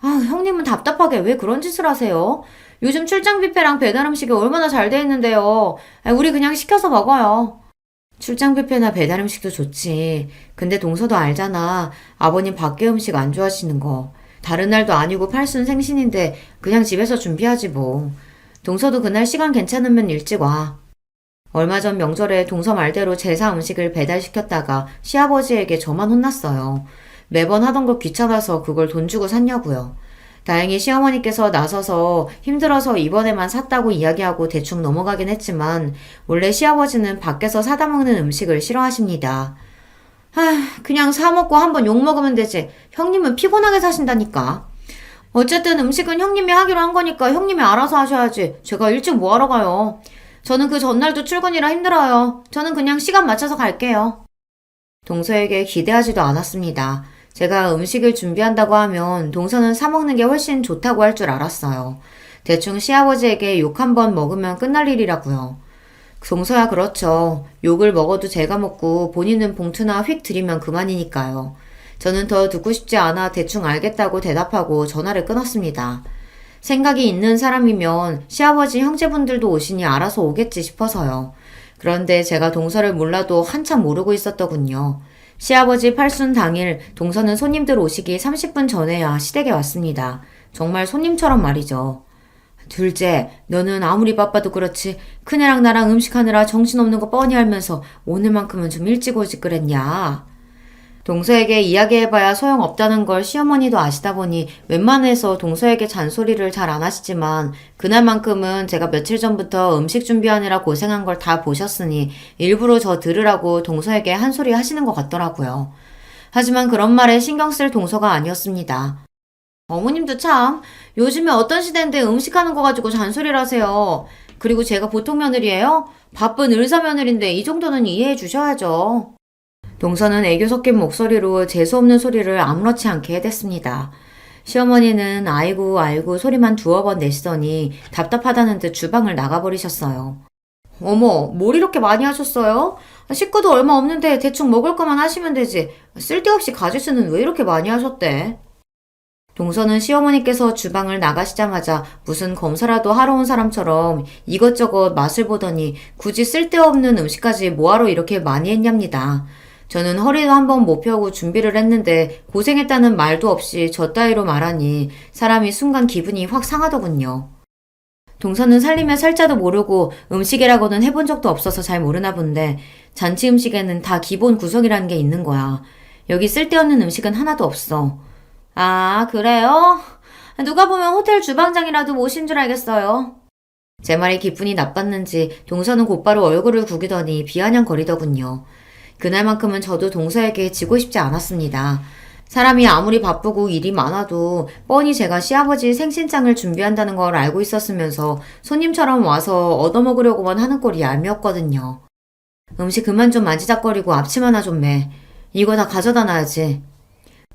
아, 형님은 답답하게 왜 그런 짓을 하세요? 요즘 출장 뷔페랑 배달 음식이 얼마나 잘 돼 있는데요. 우리 그냥 시켜서 먹어요. 출장 뷔페나 배달 음식도 좋지. 근데 동서도 알잖아. 아버님 밖에 음식 안 좋아하시는 거. 다른 날도 아니고 팔순 생신인데 그냥 집에서 준비하지 뭐. 동서도 그날 시간 괜찮으면 일찍 와. 얼마 전 명절에 동서 말대로 제사 음식을 배달시켰다가 시아버지에게 저만 혼났어요. 매번 하던 거 귀찮아서 그걸 돈 주고 샀냐고요. 다행히 시어머니께서 나서서 힘들어서 이번에만 샀다고 이야기하고 대충 넘어가긴 했지만 원래 시아버지는 밖에서 사다 먹는 음식을 싫어하십니다. 그냥 사 먹고 한번 욕 먹으면 되지. 형님은 피곤하게 사신다니까. 어쨌든 음식은 형님이 하기로 한 거니까 형님이 알아서 하셔야지. 제가 일찍 뭐하러 가요. 저는 그 전날도 출근이라 힘들어요. 저는 그냥 시간 맞춰서 갈게요. 동서에게 기대하지도 않았습니다. 제가 음식을 준비한다고 하면 동서는 사먹는 게 훨씬 좋다고 할 줄 알았어요. 대충 시아버지에게 욕 한 번 먹으면 끝날 일이라고요. 동서야 그렇죠. 욕을 먹어도 제가 먹고 본인은 봉투나 휙 들이면 그만이니까요. 저는 더 듣고 싶지 않아 대충 알겠다고 대답하고 전화를 끊었습니다. 생각이 있는 사람이면 시아버지 형제분들도 오시니 알아서 오겠지 싶어서요. 그런데 제가 동서를 몰라도 한참 모르고 있었더군요. 시아버지 팔순 당일 동서는 손님들 오시기 30분 전에야 시댁에 왔습니다. 정말 손님처럼 말이죠. 둘째, 너는 아무리 바빠도 그렇지 큰애랑 나랑 음식하느라 정신없는 거 뻔히 알면서 오늘만큼은 좀 일찍 오지 그랬냐? 동서에게 이야기해봐야 소용없다는 걸 시어머니도 아시다 보니 웬만해서 동서에게 잔소리를 잘 안 하시지만 그날만큼은 제가 며칠 전부터 음식 준비하느라 고생한 걸 다 보셨으니 일부러 저 들으라고 동서에게 한 소리 하시는 것 같더라고요. 하지만 그런 말에 신경 쓸 동서가 아니었습니다. 어머님도 참 요즘에 어떤 시대인데 음식하는 거 가지고 잔소리를 하세요. 그리고 제가 보통 며느리예요? 바쁜 의사 며느리인데 이 정도는 이해해 주셔야죠. 동서는 애교 섞인 목소리로 재수없는 소리를 아무렇지 않게 해댔습니다. 시어머니는 아이고 아이고 소리만 두어 번 내시더니 답답하다는 듯 주방을 나가버리셨어요. 어머, 뭘 이렇게 많이 하셨어요? 식구도 얼마 없는데 대충 먹을 거만 하시면 되지. 쓸데없이 가짓수는 왜 이렇게 많이 하셨대? 동서는 시어머니께서 주방을 나가시자마자 무슨 검사라도 하러 온 사람처럼 이것저것 맛을 보더니 굳이 쓸데없는 음식까지 뭐하러 이렇게 많이 했냐입니다. 저는 허리도 한번 못 펴고 준비를 했는데 고생했다는 말도 없이 저 따위로 말하니 사람이 순간 기분이 확 상하더군요. 동서는 살림의 살자도 모르고 음식이라고는 해본 적도 없어서 잘 모르나 본데 잔치 음식에는 다 기본 구성이라는 게 있는 거야. 여기 쓸데없는 음식은 하나도 없어. 아, 그래요? 누가 보면 호텔 주방장이라도 모신 줄 알겠어요. 제 말이 기분이 나빴는지 동서는 곧바로 얼굴을 구기더니 비아냥거리더군요. 그날만큼은 저도 동서에게 지고 싶지 않았습니다. 사람이 아무리 바쁘고 일이 많아도 뻔히 제가 시아버지 생신상을 준비한다는 걸 알고 있었으면서 손님처럼 와서 얻어먹으려고만 하는 꼴이 얄미웠거든요. 음식 그만 좀 만지작거리고 앞침 하나 좀 매. 이거 다 가져다 놔야지.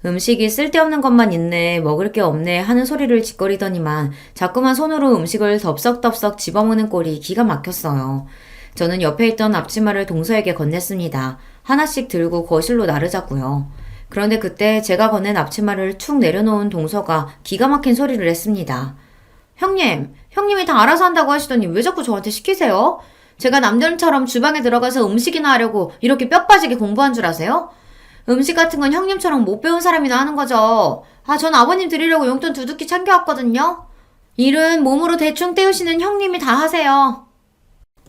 음식이 쓸데없는 것만 있네, 먹을 게 없네 하는 소리를 짓거리더니만 자꾸만 손으로 음식을 덥석덥석 집어먹는 꼴이 기가 막혔어요. 저는 옆에 있던 앞치마를 동서에게 건넸습니다. 하나씩 들고 거실로 나르자고요. 그런데 그때 제가 건넨 앞치마를 툭 내려놓은 동서가 기가 막힌 소리를 했습니다. 형님이 다 알아서 한다고 하시더니 왜 자꾸 저한테 시키세요? 제가 남들처럼 주방에 들어가서 음식이나 하려고 이렇게 뼈 빠지게 공부한 줄 아세요? 음식 같은 건 형님처럼 못 배운 사람이나 하는 거죠. 전 아버님 드리려고 용돈 두둑히 챙겨왔거든요. 일은 몸으로 대충 때우시는 형님이 다 하세요.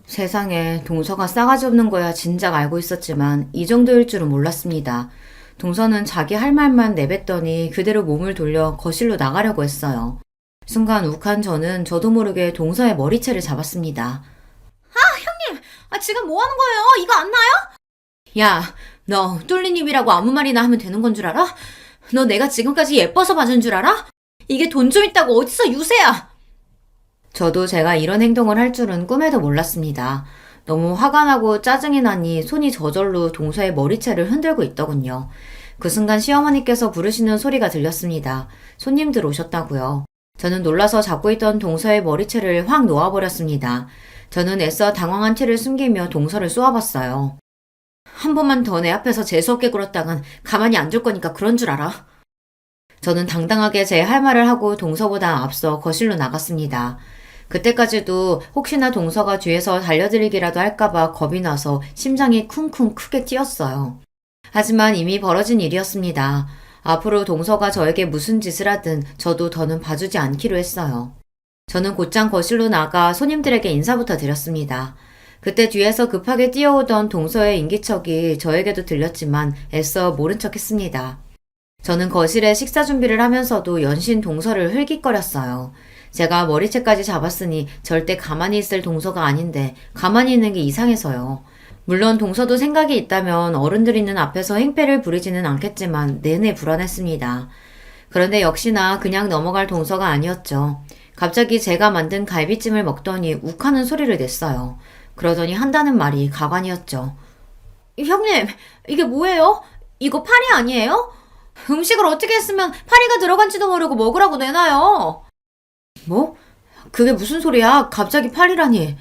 세상에 동서가 싸가지 없는 거야 진작 알고 있었지만 이 정도일 줄은 몰랐습니다. 동서는 자기 할 말만 내뱉더니 그대로 몸을 돌려 거실로 나가려고 했어요. 순간 욱한 저는 저도 모르게 동서의 머리채를 잡았습니다. 형님! 지금 뭐 하는 거예요? 이거 안 나요? 야, 너 뚫린 입이라고 아무 말이나 하면 되는 건 줄 알아? 너 내가 지금까지 예뻐서 봐준 줄 알아? 이게 돈 좀 있다고 어디서 유세야! 저도 제가 이런 행동을 할 줄은 꿈에도 몰랐습니다. 너무 화가 나고 짜증이 나니 손이 저절로 동서의 머리채를 흔들고 있더군요. 그 순간 시어머니께서 부르시는 소리가 들렸습니다. 손님들 오셨다고요. 저는 놀라서 잡고 있던 동서의 머리채를 확 놓아버렸습니다. 저는 애써 당황한 채를 숨기며 동서를 쏘아봤어요. 한 번만 더 내 앞에서 재수없게 굴었다간 가만히 안 둘 거니까 그런 줄 알아. 저는 당당하게 제 할 말을 하고 동서보다 앞서 거실로 나갔습니다. 그때까지도 혹시나 동서가 뒤에서 달려들기라도 할까봐 겁이 나서 심장이 쿵쿵 크게 뛰었어요. 하지만 이미 벌어진 일이었습니다. 앞으로 동서가 저에게 무슨 짓을 하든 저도 더는 봐주지 않기로 했어요. 저는 곧장 거실로 나가 손님들에게 인사부터 드렸습니다. 그때 뒤에서 급하게 뛰어오던 동서의 인기척이 저에게도 들렸지만 애써 모른 척 했습니다. 저는 거실에 식사 준비를 하면서도 연신 동서를 흘깃거렸어요. 제가 머리채까지 잡았으니 절대 가만히 있을 동서가 아닌데 가만히 있는 게 이상해서요. 물론 동서도 생각이 있다면 어른들 있는 앞에서 행패를 부리지는 않겠지만 내내 불안했습니다. 그런데 역시나 그냥 넘어갈 동서가 아니었죠. 갑자기 제가 만든 갈비찜을 먹더니 욱하는 소리를 냈어요. 그러더니 한다는 말이 가관이었죠. 형님, 이게 뭐예요? 이거 파리 아니에요? 음식을 어떻게 했으면 파리가 들어간지도 모르고 먹으라고 내놔요. 뭐? 그게 무슨 소리야? 갑자기 파리라니.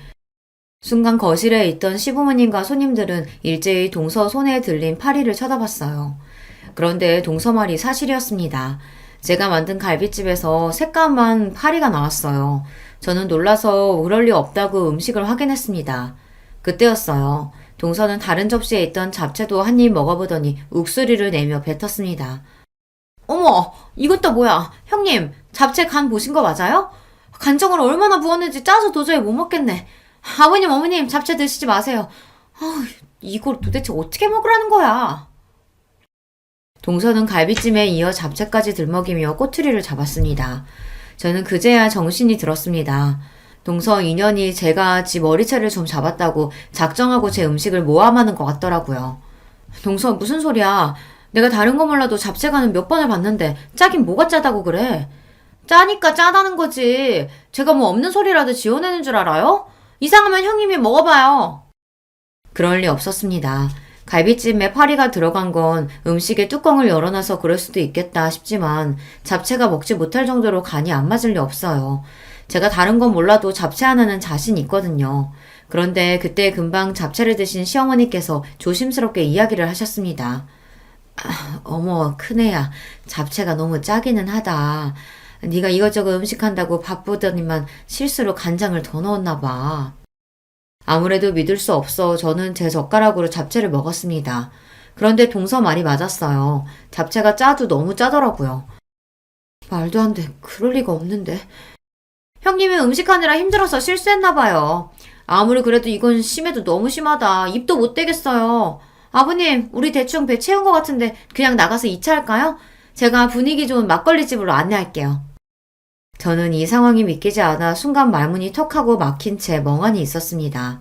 순간 거실에 있던 시부모님과 손님들은 일제히 동서 손에 들린 파리를 쳐다봤어요. 그런데 동서 말이 사실이었습니다. 제가 만든 갈비집에서 새까만 파리가 나왔어요. 저는 놀라서 그럴 리 없다고 음식을 확인했습니다. 그때였어요. 동서는 다른 접시에 있던 잡채도 한 입 먹어보더니 욱소리를 내며 뱉었습니다. 어머, 이건 또 뭐야? 형님, 잡채 간 보신 거 맞아요? 간장을 얼마나 부었는지 짜서 도저히 못 먹겠네. 아버님, 어머님, 잡채 드시지 마세요. 이걸 도대체 어떻게 먹으라는 거야? 동서는 갈비찜에 이어 잡채까지 들먹이며 꼬투리를 잡았습니다. 저는 그제야 정신이 들었습니다. 동서 인연이 제가 지 머리채를 좀 잡았다고 작정하고 제 음식을 모함하는 것 같더라고요. 동서 무슨 소리야. 내가 다른 거 몰라도 잡채간은 몇 번을 봤는데 짜긴 뭐가 짜다고 그래. 짜니까 짜다는 거지. 제가 뭐 없는 소리라도 지어내는 줄 알아요? 이상하면 형님이 먹어봐요. 그럴 리 없었습니다. 갈비찜에 파리가 들어간 건 음식의 뚜껑을 열어놔서 그럴 수도 있겠다 싶지만 잡채가 먹지 못할 정도로 간이 안 맞을 리 없어요. 제가 다른 건 몰라도 잡채 하나는 자신 있거든요. 그런데 그때 금방 잡채를 드신 시어머니께서 조심스럽게 이야기를 하셨습니다. 어머, 큰애야. 잡채가 너무 짜기는 하다. 네가 이것저것 음식한다고 바쁘더니만 실수로 간장을 더 넣었나 봐. 아무래도 믿을 수 없어 저는 제 젓가락으로 잡채를 먹었습니다. 그런데 동서 말이 맞았어요. 잡채가 짜도 너무 짜더라고요. 말도 안 돼. 그럴 리가 없는데. 형님이 음식하느라 힘들어서 실수했나 봐요. 아무리 그래도 이건 심해도 너무 심하다. 입도 못 대겠어요. 아버님, 우리 대충 배 채운 것 같은데 그냥 나가서 2차 할까요? 제가 분위기 좋은 막걸리 집으로 안내할게요. 저는 이 상황이 믿기지 않아 순간 말문이 턱하고 막힌 채 멍하니 있었습니다.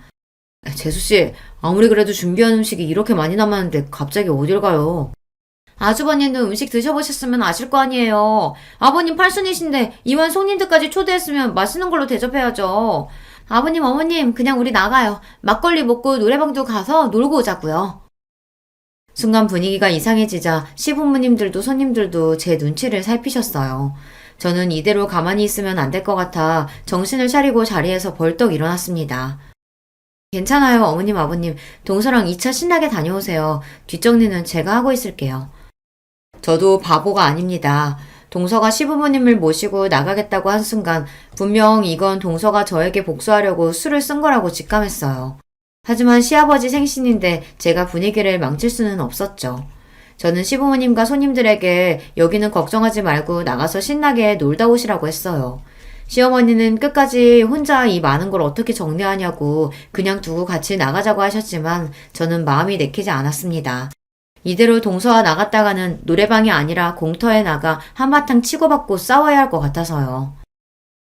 재수씨, 아무리 그래도 준비한 음식이 이렇게 많이 남았는데 갑자기 어딜 가요? 아주버님도 음식 드셔보셨으면 아실 거 아니에요. 아버님 팔순이신데 이만 손님들까지 초대했으면 맛있는 걸로 대접해야죠. 아버님, 어머님, 그냥 우리 나가요. 막걸리 먹고 노래방도 가서 놀고 오자고요. 순간 분위기가 이상해지자 시부모님들도 손님들도 제 눈치를 살피셨어요. 저는 이대로 가만히 있으면 안 될 것 같아 정신을 차리고 자리에서 벌떡 일어났습니다. 괜찮아요, 어머님, 아버님. 동서랑 2차 신나게 다녀오세요. 뒷정리는 제가 하고 있을게요. 저도 바보가 아닙니다. 동서가 시부모님을 모시고 나가겠다고 한 순간 분명 이건 동서가 저에게 복수하려고 술을 쓴 거라고 직감했어요. 하지만 시아버지 생신인데 제가 분위기를 망칠 수는 없었죠. 저는 시부모님과 손님들에게 여기는 걱정하지 말고 나가서 신나게 놀다 오시라고 했어요. 시어머니는 끝까지 혼자 이 많은 걸 어떻게 정리하냐고 그냥 두고 같이 나가자고 하셨지만 저는 마음이 내키지 않았습니다. 이대로 동서와 나갔다가는 노래방이 아니라 공터에 나가 한바탕 치고받고 싸워야 할 것 같아서요.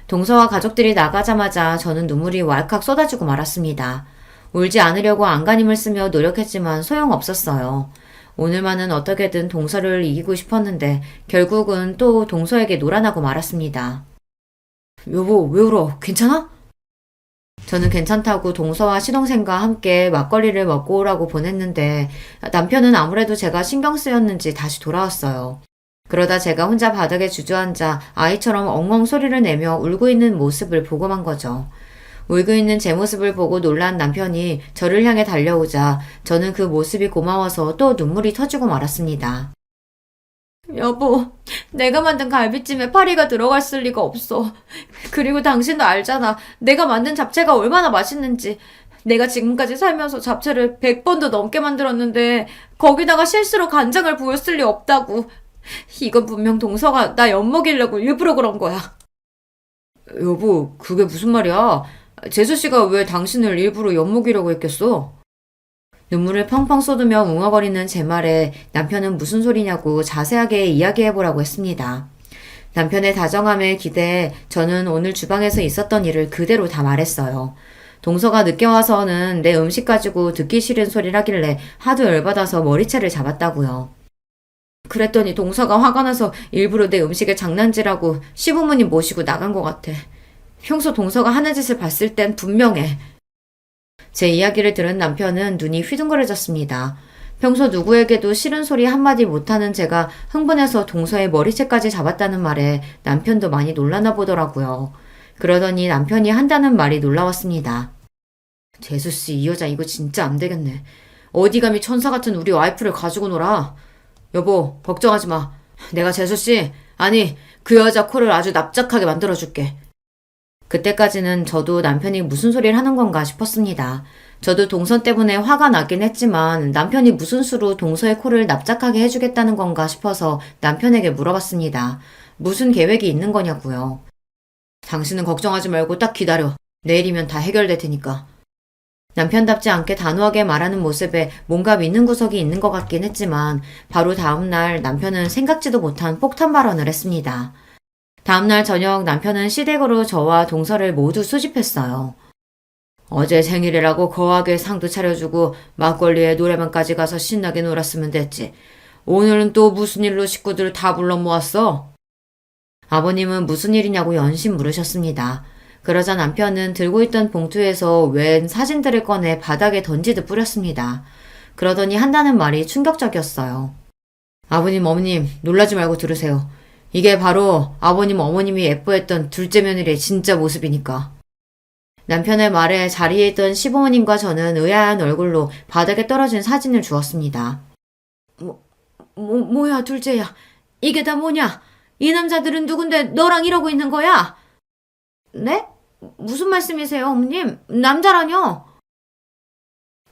동서와 가족들이 나가자마자 저는 눈물이 왈칵 쏟아지고 말았습니다. 울지 않으려고 안간힘을 쓰며 노력했지만 소용없었어요. 오늘만은 어떻게든 동서를 이기고 싶었는데 결국은 또 동서에게 놀아나고 말았습니다. 여보, 왜 울어? 괜찮아? 저는 괜찮다고 동서와 시동생과 함께 막걸리를 먹고 오라고 보냈는데 남편은 아무래도 제가 신경 쓰였는지 다시 돌아왔어요. 그러다 제가 혼자 바닥에 주저앉아 아이처럼 엉엉 소리를 내며 울고 있는 모습을 보고만 거죠. 울고 있는 제 모습을 보고 놀란 남편이 저를 향해 달려오자 저는 그 모습이 고마워서 또 눈물이 터지고 말았습니다. 여보, 내가 만든 갈비찜에 파리가 들어갔을 리가 없어. 그리고 당신도 알잖아. 내가 만든 잡채가 얼마나 맛있는지. 내가 지금까지 살면서 잡채를 100번도 넘게 만들었는데 거기다가 실수로 간장을 부었을 리 없다고. 이건 분명 동서가 나 엿먹이려고 일부러 그런 거야. 여보, 그게 무슨 말이야? 재수씨가 왜 당신을 일부러 엿먹이려고 했겠어? 눈물을 펑펑 쏟으며 웅얼거리는 제 말에 남편은 무슨 소리냐고 자세하게 이야기해보라고 했습니다. 남편의 다정함에 기대해 저는 오늘 주방에서 있었던 일을 그대로 다 말했어요. 동서가 늦게 와서는 내 음식 가지고 듣기 싫은 소리를 하길래 하도 열받아서 머리채를 잡았다고요. 그랬더니 동서가 화가 나서 일부러 내 음식에 장난질하고 시부모님 모시고 나간 것 같아. 평소 동서가 하는 짓을 봤을 땐 분명해. 제 이야기를 들은 남편은 눈이 휘둥그레졌습니다. 평소 누구에게도 싫은 소리 한마디 못하는 제가 흥분해서 동서의 머리채까지 잡았다는 말에 남편도 많이 놀라나 보더라고요. 그러더니 남편이 한다는 말이 놀라웠습니다. 재수씨, 이 여자 이거 진짜 안 되겠네. 어디 감히 천사 같은 우리 와이프를 가지고 놀아. 여보, 걱정하지 마. 내가 재수씨, 아니 그 여자 코를 아주 납작하게 만들어줄게. 그때까지는 저도 남편이 무슨 소리를 하는 건가 싶었습니다. 저도 동서 때문에 화가 나긴 했지만 남편이 무슨 수로 동서의 코를 납작하게 해주겠다는 건가 싶어서 남편에게 물어봤습니다. 무슨 계획이 있는 거냐고요. 당신은 걱정하지 말고 딱 기다려. 내일이면 다 해결될 테니까. 남편답지 않게 단호하게 말하는 모습에 뭔가 믿는 구석이 있는 것 같긴 했지만 바로 다음날 남편은 생각지도 못한 폭탄 발언을 했습니다. 다음날 저녁 남편은 시댁으로 저와 동서를 모두 수집했어요. 어제 생일이라고 거하게 상도 차려주고 막걸리에 노래방까지 가서 신나게 놀았으면 됐지. 오늘은 또 무슨 일로 식구들을 다 불러 모았어? 아버님은 무슨 일이냐고 연신 물으셨습니다. 그러자 남편은 들고 있던 봉투에서 웬 사진들을 꺼내 바닥에 던지듯 뿌렸습니다. 그러더니 한다는 말이 충격적이었어요. 아버님, 어머님, 놀라지 말고 들으세요. 이게 바로 아버님, 어머님이 예뻐했던 둘째 며느리의 진짜 모습이니까. 남편의 말에 자리에 있던 시부모님과 저는 의아한 얼굴로 바닥에 떨어진 사진을 주었습니다. 뭐야, 둘째야. 이게 다 뭐냐? 이 남자들은 누군데 너랑 이러고 있는 거야? 네? 무슨 말씀이세요, 어머님? 남자라뇨?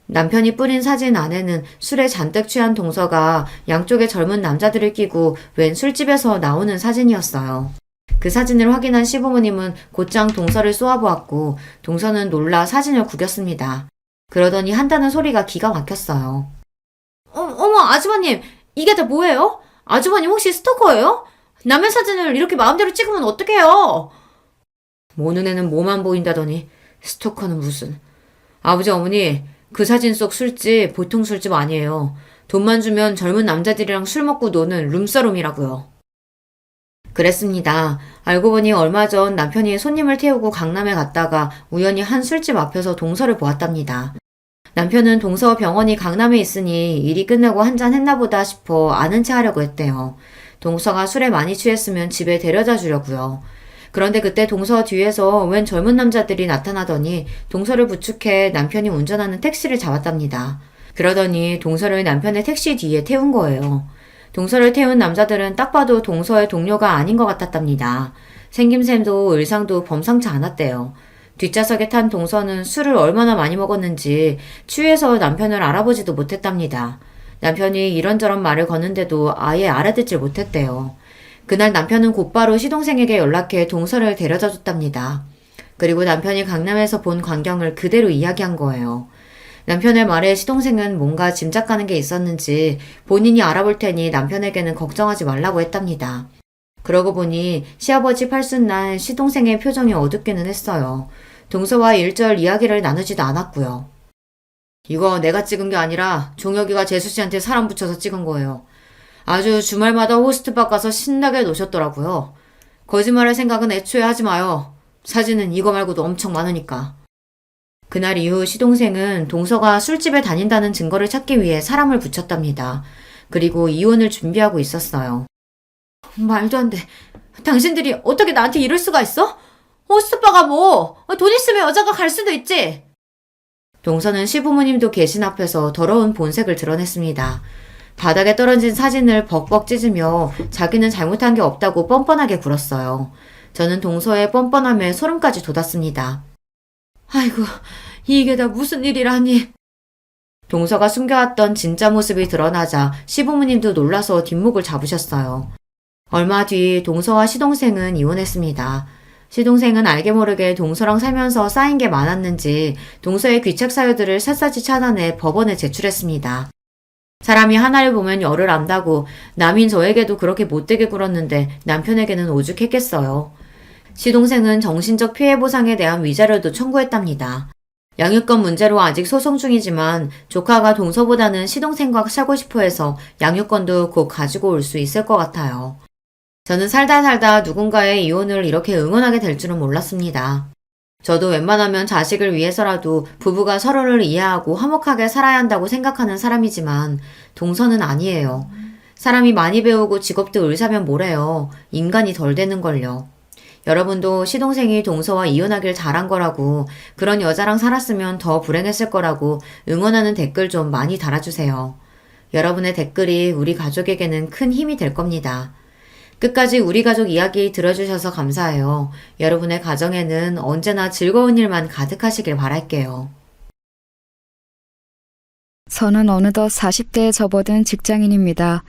남편이 뿌린 사진 안에는 술에 잔뜩 취한 동서가 양쪽에 젊은 남자들을 끼고 웬 술집에서 나오는 사진이었어요. 그 사진을 확인한 시부모님은 곧장 동서를 쏘아보았고 동서는 놀라 사진을 구겼습니다. 그러더니 한다는 소리가 기가 막혔어요. 어머, 아주버님, 이게 다 뭐예요? 아주버님 혹시 스토커예요? 남의 사진을 이렇게 마음대로 찍으면 어떡해요? 모 눈에는 뭐만 보인다더니 스토커는 무슨. 아버지, 어머니, 그 사진 속 술집 보통 술집 아니에요. 돈만 주면 젊은 남자들이랑 술 먹고 노는 룸사롱이라고요. 그랬습니다. 알고 보니 얼마 전 남편이 손님을 태우고 강남에 갔다가 우연히 한 술집 앞에서 동서를 보았답니다. 남편은 동서 병원이 강남에 있으니 일이 끝나고 한잔 했나 보다 싶어 아는 체 하려고 했대요. 동서가 술에 많이 취했으면 집에 데려다 주려고요. 그런데 그때 동서 뒤에서 웬 젊은 남자들이 나타나더니 동서를 부축해 남편이 운전하는 택시를 잡았답니다. 그러더니 동서를 남편의 택시 뒤에 태운 거예요. 동서를 태운 남자들은 딱 봐도 동서의 동료가 아닌 것 같았답니다. 생김새도 의상도 범상치 않았대요. 뒷좌석에 탄 동서는 술을 얼마나 많이 먹었는지 취해서 남편을 알아보지도 못했답니다. 남편이 이런저런 말을 거는데도 아예 알아듣질 못했대요. 그날 남편은 곧바로 시동생에게 연락해 동서를 데려다 줬답니다. 그리고 남편이 강남에서 본 광경을 그대로 이야기한 거예요. 남편의 말에 시동생은 뭔가 짐작가는 게 있었는지 본인이 알아볼 테니 남편에게는 걱정하지 말라고 했답니다. 그러고 보니 시아버지 팔순날 시동생의 표정이 어둡기는 했어요. 동서와 일절 이야기를 나누지도 않았고요. 이거 내가 찍은 게 아니라 종혁이가 재수씨한테 사람 붙여서 찍은 거예요. 아주 주말마다 호스트바 가서 신나게 노셨더라고요. 거짓말할 생각은 애초에 하지 마요. 사진은 이거 말고도 엄청 많으니까. 그날 이후 시동생은 동서가 술집에 다닌다는 증거를 찾기 위해 사람을 붙였답니다. 그리고 이혼을 준비하고 있었어요. 말도 안 돼. 당신들이 어떻게 나한테 이럴 수가 있어? 호스트바가 뭐, 돈 있으면 여자가 갈 수도 있지. 동서는 시부모님도 계신 앞에서 더러운 본색을 드러냈습니다. 바닥에 떨어진 사진을 벅벅 찢으며 자기는 잘못한 게 없다고 뻔뻔하게 굴었어요. 저는 동서의 뻔뻔함에 소름까지 돋았습니다. 아이고, 이게 다 무슨 일이라니. 동서가 숨겨왔던 진짜 모습이 드러나자 시부모님도 놀라서 뒷목을 잡으셨어요. 얼마 뒤 동서와 시동생은 이혼했습니다. 시동생은 알게 모르게 동서랑 살면서 쌓인 게 많았는지 동서의 귀책 사유들을 샅샅이 찾아내 법원에 제출했습니다. 사람이 하나를 보면 열을 안다고 남인 저에게도 그렇게 못되게 굴었는데 남편에게는 오죽했겠어요. 시동생은 정신적 피해 보상에 대한 위자료도 청구했답니다. 양육권 문제로 아직 소송 중이지만 조카가 동서보다는 시동생과 살고 싶어 해서 양육권도 곧 가지고 올 수 있을 것 같아요. 저는 살다 누군가의 이혼을 이렇게 응원하게 될 줄은 몰랐습니다. 저도 웬만하면 자식을 위해서라도 부부가 서로를 이해하고 화목하게 살아야 한다고 생각하는 사람이지만 동서는 아니에요. 사람이 많이 배우고 직업도 의사면 뭐래요. 인간이 덜 되는걸요. 여러분도 시동생이 동서와 이혼하길 잘한 거라고 그런 여자랑 살았으면 더 불행했을 거라고 응원하는 댓글 좀 많이 달아주세요. 여러분의 댓글이 우리 가족에게는 큰 힘이 될 겁니다. 끝까지 우리 가족 이야기 들어주셔서 감사해요. 여러분의 가정에는 언제나 즐거운 일만 가득하시길 바랄게요. 저는 어느덧 40대에 접어든 직장인입니다.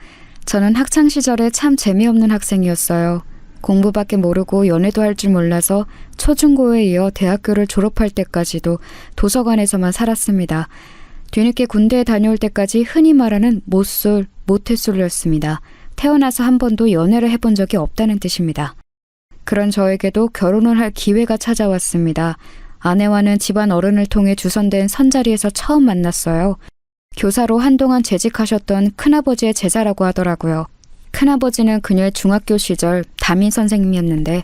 저는 학창시절에 참 재미없는 학생이었어요. 공부밖에 모르고 연애도 할 줄 몰라서 초중고에 이어 대학교를 졸업할 때까지도 도서관에서만 살았습니다. 뒤늦게 군대에 다녀올 때까지 흔히 말하는 못쏠, 모태솔로였습니다. 태어나서 한 번도 연애를 해본 적이 없다는 뜻입니다. 그런 저에게도 결혼을 할 기회가 찾아왔습니다. 아내와는 집안 어른을 통해 주선된 선자리에서 처음 만났어요. 교사로 한동안 재직하셨던 큰아버지의 제자라고 하더라고요. 큰아버지는 그녀의 중학교 시절 담임 선생님이었는데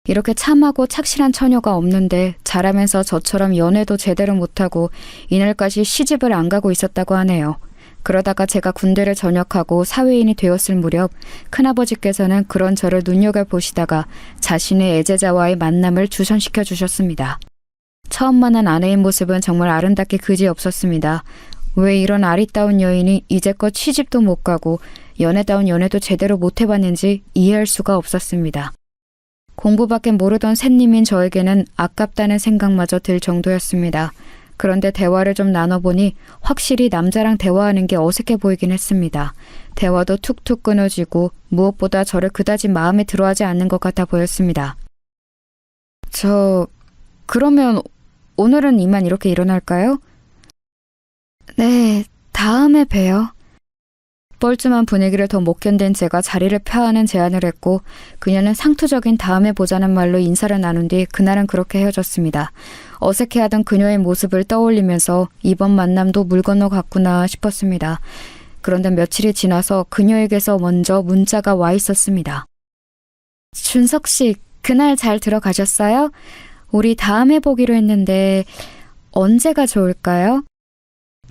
이렇게 참하고 착실한 처녀가 없는데 자라면서 저처럼 연애도 제대로 못하고 이날까지 시집을 안 가고 있었다고 하네요. 그러다가 제가 군대를 전역하고 사회인이 되었을 무렵 큰아버지께서는 그런 저를 눈여겨보시다가 자신의 애제자와의 만남을 주선시켜 주셨습니다. 처음 만난 아내의 모습은 정말 아름답게 그지없었습니다. 왜 이런 아리따운 여인이 이제껏 시집도 못 가고 연애다운 연애도 제대로 못 해봤는지 이해할 수가 없었습니다. 공부밖에 모르던 샌님인 저에게는 아깝다는 생각마저 들 정도였습니다. 그런데 대화를 좀 나눠보니 확실히 남자랑 대화하는 게 어색해 보이긴 했습니다. 대화도 툭툭 끊어지고 무엇보다 저를 그다지 마음에 들어하지 않는 것 같아 보였습니다. 그러면 오늘은 이만 이렇게 일어날까요? 네, 다음에 봬요. 뻘쭘한 분위기를 더 못 견딘 제가 자리를 펴하는 제안을 했고 그녀는 상투적인 다음에 보자는 말로 인사를 나눈 뒤 그날은 그렇게 헤어졌습니다. 어색해하던 그녀의 모습을 떠올리면서 이번 만남도 물 건너 갔구나 싶었습니다. 그런데 며칠이 지나서 그녀에게서 먼저 문자가 와 있었습니다. 준석 씨, 그날 잘 들어가셨어요? 우리 다음에 보기로 했는데 언제가 좋을까요?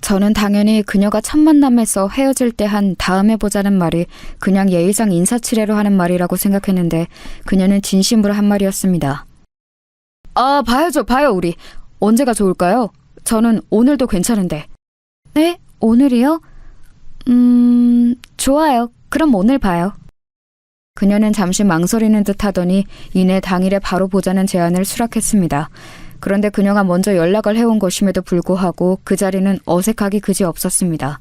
저는 당연히 그녀가 첫 만남에서 헤어질 때 한 다음에 보자는 말이 그냥 예의상 인사치레로 하는 말이라고 생각했는데 그녀는 진심으로 한 말이었습니다. 아, 봐요 우리. 언제가 좋을까요? 저는 오늘도 괜찮은데. 네? 오늘이요? 좋아요. 그럼 오늘 봐요. 그녀는 잠시 망설이는 듯 하더니 이내 당일에 바로 보자는 제안을 수락했습니다. 그런데 그녀가 먼저 연락을 해온 것임에도 불구하고 그 자리는 어색하기 그지없었습니다.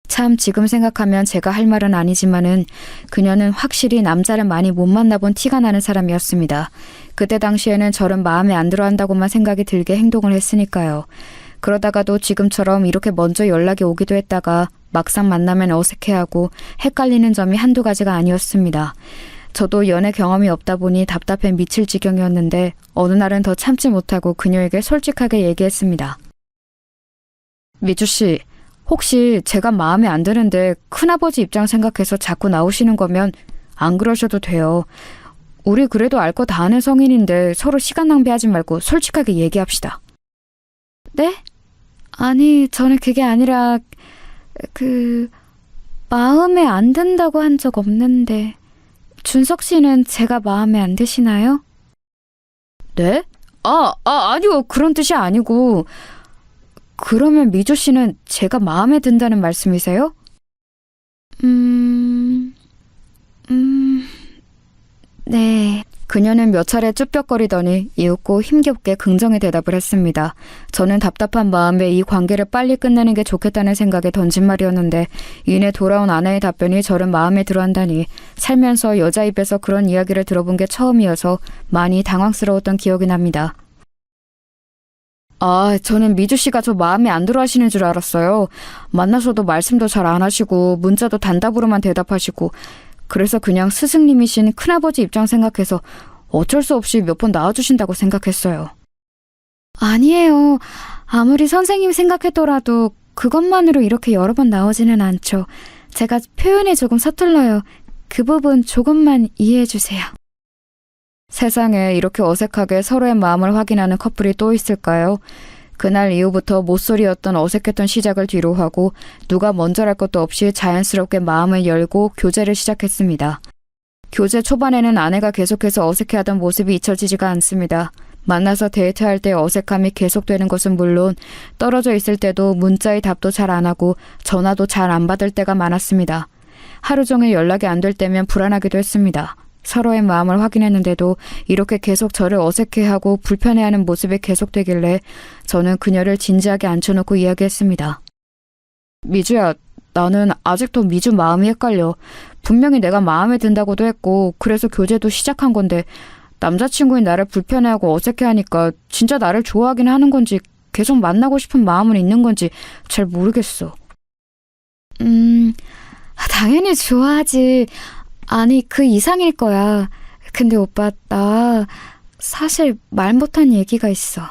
참 지금 생각하면 제가 할 말은 아니지만은 그녀는 확실히 남자를 많이 못 만나본 티가 나는 사람이었습니다. 그때 당시에는 저는 마음에 안 들어 한다고만 생각이 들게 행동을 했으니까요. 그러다가도 지금처럼 이렇게 먼저 연락이 오기도 했다가 막상 만나면 어색해하고 헷갈리는 점이 한두 가지가 아니었습니다. 저도 연애 경험이 없다 보니 답답해 미칠 지경이었는데 어느 날은 더 참지 못하고 그녀에게 솔직하게 얘기했습니다. 미주씨, 혹시 제가 마음에 안 드는데 큰아버지 입장 생각해서 자꾸 나오시는 거면 안 그러셔도 돼요. 우리 그래도 알 거 다 아는 성인인데 서로 시간 낭비하지 말고 솔직하게 얘기합시다. 네? 아니, 저는 그게 아니라 마음에 안 든다고 한 적 없는데 준석 씨는 제가 마음에 안 드시나요? 네? 아니요. 그런 뜻이 아니고. 그러면 미조 씨는 제가 마음에 든다는 말씀이세요? 네. 그녀는 몇 차례 쭈뼛거리더니 이윽고 힘겹게 긍정의 대답을 했습니다. 저는 답답한 마음에 이 관계를 빨리 끝내는 게 좋겠다는 생각에 던진 말이었는데 이내 돌아온 아내의 답변이 저를 마음에 들어한다니 살면서 여자 입에서 그런 이야기를 들어본 게 처음이어서 많이 당황스러웠던 기억이 납니다. 저는 미주 씨가 저 마음에 안 들어 하시는 줄 알았어요. 만나서도 말씀도 잘 안 하시고 문자도 단답으로만 대답하시고 그래서 그냥 스승님이신 큰아버지 입장 생각해서 어쩔 수 없이 몇 번 나와주신다고 생각했어요. 아니에요. 아무리 선생님 생각했더라도 그것만으로 이렇게 여러 번 나오지는 않죠. 제가 표현이 조금 서툴러요. 그 부분 조금만 이해해 주세요. 세상에 이렇게 어색하게 서로의 마음을 확인하는 커플이 또 있을까요? 그날 이후부터 못소리였던 어색했던 시작을 뒤로 하고 누가 먼저랄 것도 없이 자연스럽게 마음을 열고 교제를 시작했습니다. 교제 초반에는 아내가 계속해서 어색해하던 모습이 잊혀지지가 않습니다. 만나서 데이트할 때 어색함이 계속되는 것은 물론 떨어져 있을 때도 문자의 답도 잘 안 하고 전화도 잘 안 받을 때가 많았습니다. 하루 종일 연락이 안 될 때면 불안하기도 했습니다. 서로의 마음을 확인했는데도 이렇게 계속 저를 어색해하고 불편해하는 모습이 계속되길래 저는 그녀를 진지하게 앉혀놓고 이야기했습니다. 미주야, 나는 아직도 미주 마음이 헷갈려. 분명히 내가 마음에 든다고도 했고 그래서 교제도 시작한 건데 남자친구인 나를 불편해하고 어색해하니까 진짜 나를 좋아하긴 하는 건지 계속 만나고 싶은 마음은 있는 건지 잘 모르겠어. 당연히 좋아하지. 아니, 그 이상일 거야. 근데 오빠, 나 사실 말 못한 얘기가 있어.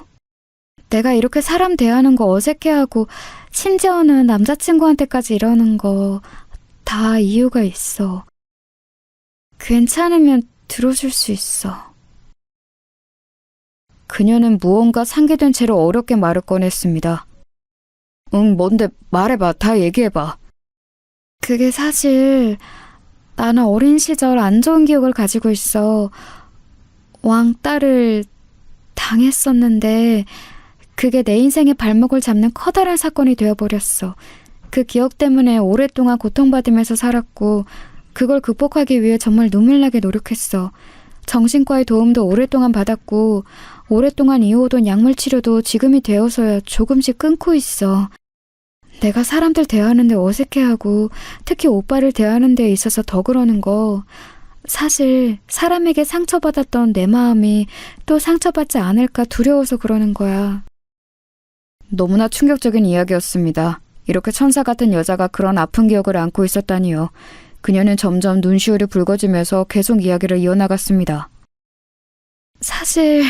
내가 이렇게 사람 대하는 거 어색해하고 심지어는 남자친구한테까지 이러는 거 다 이유가 있어. 괜찮으면 들어줄 수 있어. 그녀는 무언가 상기된 채로 어렵게 말을 꺼냈습니다. 응, 뭔데? 말해봐. 다 얘기해봐. 그게 사실 나는 어린 시절 안 좋은 기억을 가지고 있어. 왕따를 당했었는데 그게 내 인생의 발목을 잡는 커다란 사건이 되어버렸어. 그 기억 때문에 오랫동안 고통받으면서 살았고 그걸 극복하기 위해 정말 눈물나게 노력했어. 정신과의 도움도 오랫동안 받았고 오랫동안 이어오던 약물 치료도 지금이 되어서야 조금씩 끊고 있어. 내가 사람들 대하는데 어색해하고 특히 오빠를 대하는 데 있어서 더 그러는 거. 사실 사람에게 상처받았던 내 마음이 또 상처받지 않을까 두려워서 그러는 거야. 너무나 충격적인 이야기였습니다. 이렇게 천사 같은 여자가 그런 아픈 기억을 안고 있었다니요. 그녀는 점점 눈시울이 붉어지면서 계속 이야기를 이어나갔습니다. 사실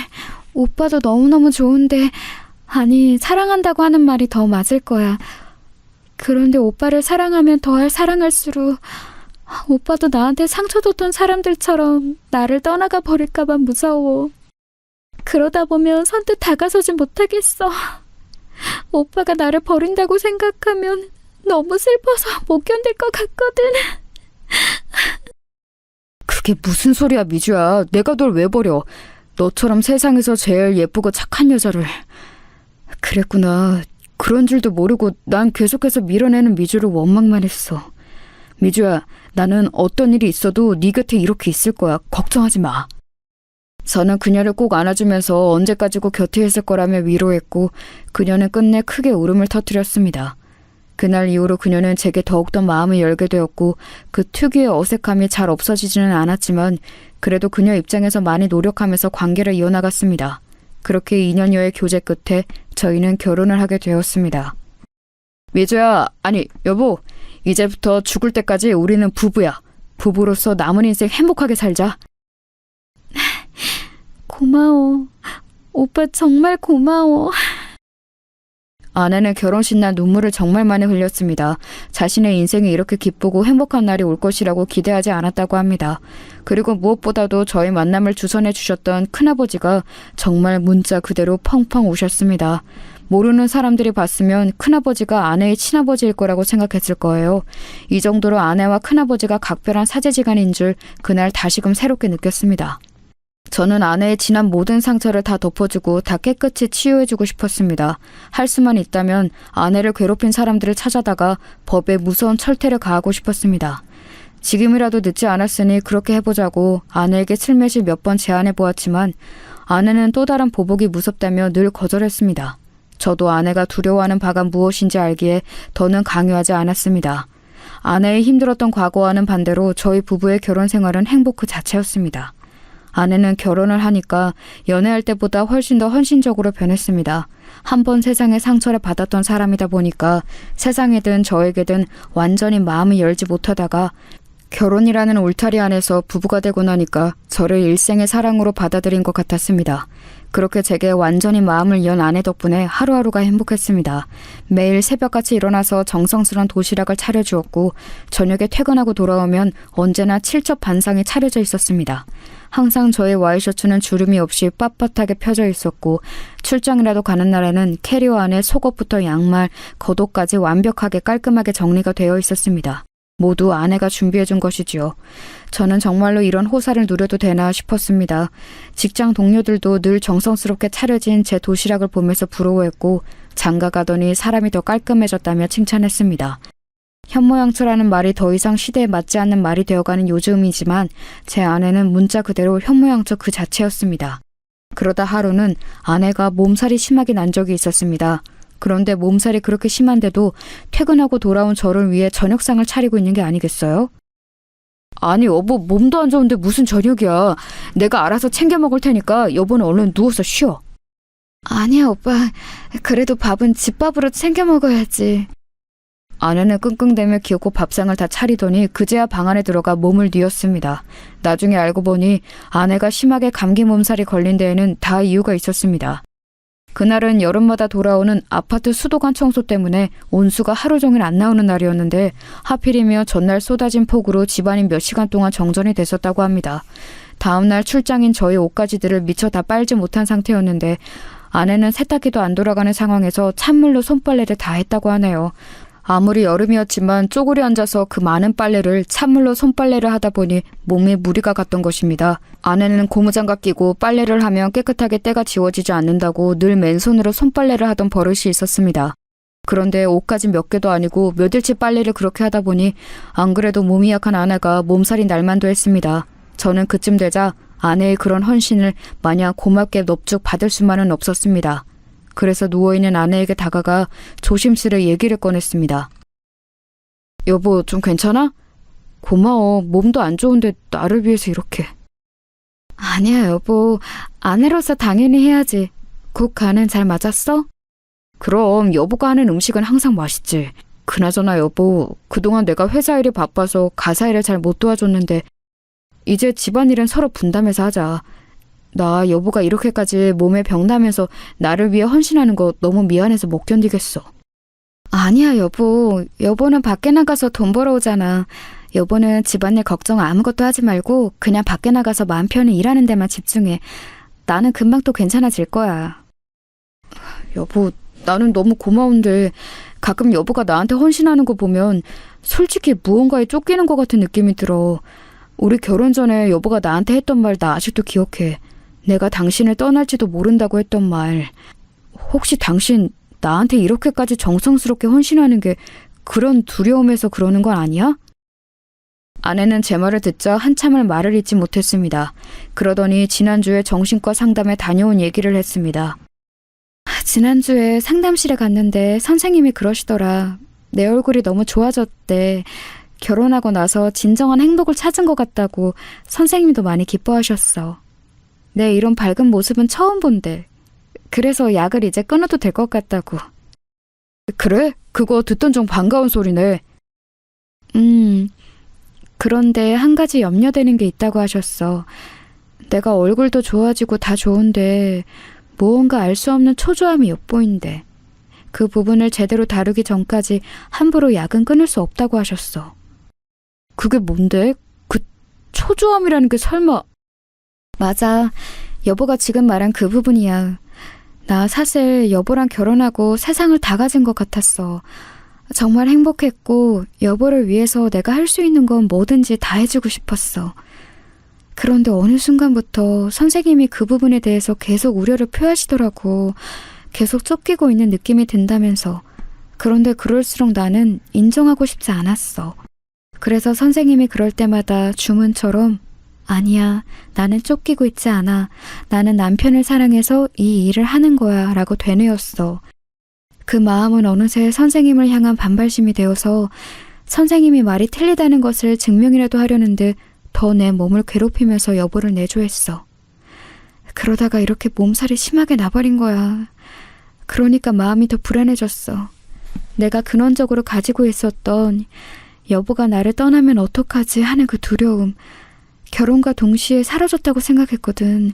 오빠도 너무너무 좋은데, 아니 사랑한다고 하는 말이 더 맞을 거야. 그런데 오빠를 사랑하면 더할 사랑할수록 오빠도 나한테 상처 줬던 사람들처럼 나를 떠나가 버릴까봐 무서워. 그러다 보면 선뜻 다가서지 못하겠어. 오빠가 나를 버린다고 생각하면 너무 슬퍼서 못 견딜 것 같거든. 그게 무슨 소리야, 미주야. 내가 널 왜 버려. 너처럼 세상에서 제일 예쁘고 착한 여자를. 그랬구나. 그런 줄도 모르고 난 계속해서 밀어내는 미주를 원망만 했어. 미주야, 나는 어떤 일이 있어도 네 곁에 이렇게 있을 거야. 걱정하지 마. 저는 그녀를 꼭 안아주면서 언제까지고 곁에 있을 거라며 위로했고 그녀는 끝내 크게 울음을 터뜨렸습니다. 그날 이후로 그녀는 제게 더욱더 마음을 열게 되었고 그 특유의 어색함이 잘 없어지지는 않았지만 그래도 그녀 입장에서 많이 노력하면서 관계를 이어나갔습니다. 그렇게 2년여의 교제 끝에 저희는 결혼을 하게 되었습니다. 미주야, 아니 여보, 이제부터 죽을 때까지 우리는 부부야. 부부로서 남은 인생 행복하게 살자. 고마워. 오빠 정말 고마워. 아내는 결혼식 날 눈물을 정말 많이 흘렸습니다. 자신의 인생이 이렇게 기쁘고 행복한 날이 올 것이라고 기대하지 않았다고 합니다. 그리고 무엇보다도 저희 만남을 주선해 주셨던 큰아버지가 정말 문자 그대로 펑펑 우셨습니다. 모르는 사람들이 봤으면 큰아버지가 아내의 친아버지일 거라고 생각했을 거예요. 이 정도로 아내와 큰아버지가 각별한 사제지간인 줄 그날 다시금 새롭게 느꼈습니다. 저는 아내의 지난 모든 상처를 다 덮어주고 다 깨끗이 치유해주고 싶었습니다. 할 수만 있다면 아내를 괴롭힌 사람들을 찾아다가 법에 무서운 철퇴를 가하고 싶었습니다. 지금이라도 늦지 않았으니 그렇게 해보자고 아내에게 슬며시 몇 번 제안해보았지만 아내는 또 다른 보복이 무섭다며 늘 거절했습니다. 저도 아내가 두려워하는 바가 무엇인지 알기에 더는 강요하지 않았습니다. 아내의 힘들었던 과거와는 반대로 저희 부부의 결혼 생활은 행복 그 자체였습니다. 아내는 결혼을 하니까 연애할 때보다 훨씬 더 헌신적으로 변했습니다. 한 번 세상에 상처를 받았던 사람이다 보니까 세상에든 저에게든 완전히 마음을 열지 못하다가 결혼이라는 울타리 안에서 부부가 되고 나니까 저를 일생의 사랑으로 받아들인 것 같았습니다. 그렇게 제게 완전히 마음을 연 아내 덕분에 하루하루가 행복했습니다. 매일 새벽같이 일어나서 정성스런 도시락을 차려주었고 저녁에 퇴근하고 돌아오면 언제나 칠첩 반상이 차려져 있었습니다. 항상 저의 와이셔츠는 주름이 없이 빳빳하게 펴져 있었고 출장이라도 가는 날에는 캐리어 안에 속옷부터 양말, 겉옷까지 완벽하게 깔끔하게 정리가 되어 있었습니다. 모두 아내가 준비해준 것이지요. 저는 정말로 이런 호사를 누려도 되나 싶었습니다. 직장 동료들도 늘 정성스럽게 차려진 제 도시락을 보면서 부러워했고 장가 가더니 사람이 더 깔끔해졌다며 칭찬했습니다. 현모양처라는 말이 더 이상 시대에 맞지 않는 말이 되어가는 요즘이지만 제 아내는 문자 그대로 현모양처 그 자체였습니다. 그러다 하루는 아내가 몸살이 심하게 난 적이 있었습니다. 그런데 몸살이 그렇게 심한데도 퇴근하고 돌아온 저를 위해 저녁상을 차리고 있는 게 아니겠어요? 아니 여보, 몸도 안 좋은데 무슨 저녁이야. 내가 알아서 챙겨 먹을 테니까 여보는 얼른 누워서 쉬어. 아니야 오빠, 그래도 밥은 집밥으로 챙겨 먹어야지. 아내는 끙끙대며 기어코 밥상을 다 차리더니 그제야 방 안에 들어가 몸을 뉘었습니다. 나중에 알고 보니 아내가 심하게 감기 몸살이 걸린 데에는 다 이유가 있었습니다. 그날은 여름마다 돌아오는 아파트 수도관 청소 때문에 온수가 하루 종일 안 나오는 날이었는데 하필이며 전날 쏟아진 폭우로 집안이 몇 시간 동안 정전이 됐었다고 합니다. 다음날 출장인 저희 옷가지들을 미처 다 빨지 못한 상태였는데 아내는 세탁기도 안 돌아가는 상황에서 찬물로 손빨래를 다 했다고 하네요. 아무리 여름이었지만 쪼그려 앉아서 그 많은 빨래를 찬물로 손빨래를 하다 보니 몸에 무리가 갔던 것입니다. 아내는 고무장갑 끼고 빨래를 하면 깨끗하게 때가 지워지지 않는다고 늘 맨손으로 손빨래를 하던 버릇이 있었습니다. 그런데 옷까지 몇 개도 아니고 몇일치 빨래를 그렇게 하다 보니 안 그래도 몸이 약한 아내가 몸살이 날만도 했습니다. 저는 그쯤 되자 아내의 그런 헌신을 마냥 고맙게 넙죽 받을 수만은 없었습니다. 그래서 누워있는 아내에게 다가가 조심스레 얘기를 꺼냈습니다. 여보, 좀 괜찮아? 고마워. 몸도 안 좋은데 나를 위해서 이렇게. 아니야, 여보. 아내로서 당연히 해야지. 국 간은 잘 맞았어? 그럼 여보가 하는 음식은 항상 맛있지. 그나저나 여보, 그동안 내가 회사 일이 바빠서 가사 일을 잘 못 도와줬는데 이제 집안일은 서로 분담해서 하자. 나 여보가 이렇게까지 몸에 병나면서 나를 위해 헌신하는 거 너무 미안해서 못 견디겠어. 아니야, 여보. 여보는 밖에 나가서 돈 벌어오잖아. 여보는 집안일 걱정 아무것도 하지 말고 그냥 밖에 나가서 마음 편히 일하는 데만 집중해. 나는 금방 또 괜찮아질 거야. 여보, 나는 너무 고마운데 가끔 여보가 나한테 헌신하는 거 보면 솔직히 무언가에 쫓기는 것 같은 느낌이 들어. 우리 결혼 전에 여보가 나한테 했던 말 나 아직도 기억해. 내가 당신을 떠날지도 모른다고 했던 말. 혹시 당신 나한테 이렇게까지 정성스럽게 헌신하는 게 그런 두려움에서 그러는 건 아니야? 아내는 제 말을 듣자 한참을 말을 잇지 못했습니다. 그러더니 지난주에 정신과 상담에 다녀온 얘기를 했습니다. 지난주에 상담실에 갔는데 선생님이 그러시더라. 내 얼굴이 너무 좋아졌대. 결혼하고 나서 진정한 행복을 찾은 것 같다고 선생님도 많이 기뻐하셨어. 내 이런 밝은 모습은 처음 본대. 그래서 약을 이제 끊어도 될 것 같다고. 그래? 그거 듣던 중 반가운 소리네. 그런데 한 가지 염려되는 게 있다고 하셨어. 내가 얼굴도 좋아지고 다 좋은데 무언가 알 수 없는 초조함이 엿보인대. 그 부분을 제대로 다루기 전까지 함부로 약은 끊을 수 없다고 하셨어. 그게 뭔데? 그 초조함이라는 게 설마... 맞아. 여보가 지금 말한 그 부분이야. 나 사실 여보랑 결혼하고 세상을 다 가진 것 같았어. 정말 행복했고 여보를 위해서 내가 할 수 있는 건 뭐든지 다 해주고 싶었어. 그런데 어느 순간부터 선생님이 그 부분에 대해서 계속 우려를 표하시더라고. 계속 쫓기고 있는 느낌이 든다면서. 그런데 그럴수록 나는 인정하고 싶지 않았어. 그래서 선생님이 그럴 때마다 주문처럼 아니야, 나는 쫓기고 있지 않아. 나는 남편을 사랑해서 이 일을 하는 거야 라고 되뇌었어. 그 마음은 어느새 선생님을 향한 반발심이 되어서 선생님이 말이 틀리다는 것을 증명이라도 하려는 듯 더 내 몸을 괴롭히면서 여보를 내조했어. 그러다가 이렇게 몸살이 심하게 나버린 거야. 그러니까 마음이 더 불안해졌어. 내가 근원적으로 가지고 있었던 여보가 나를 떠나면 어떡하지 하는 그 두려움. 결혼과 동시에 사라졌다고 생각했거든.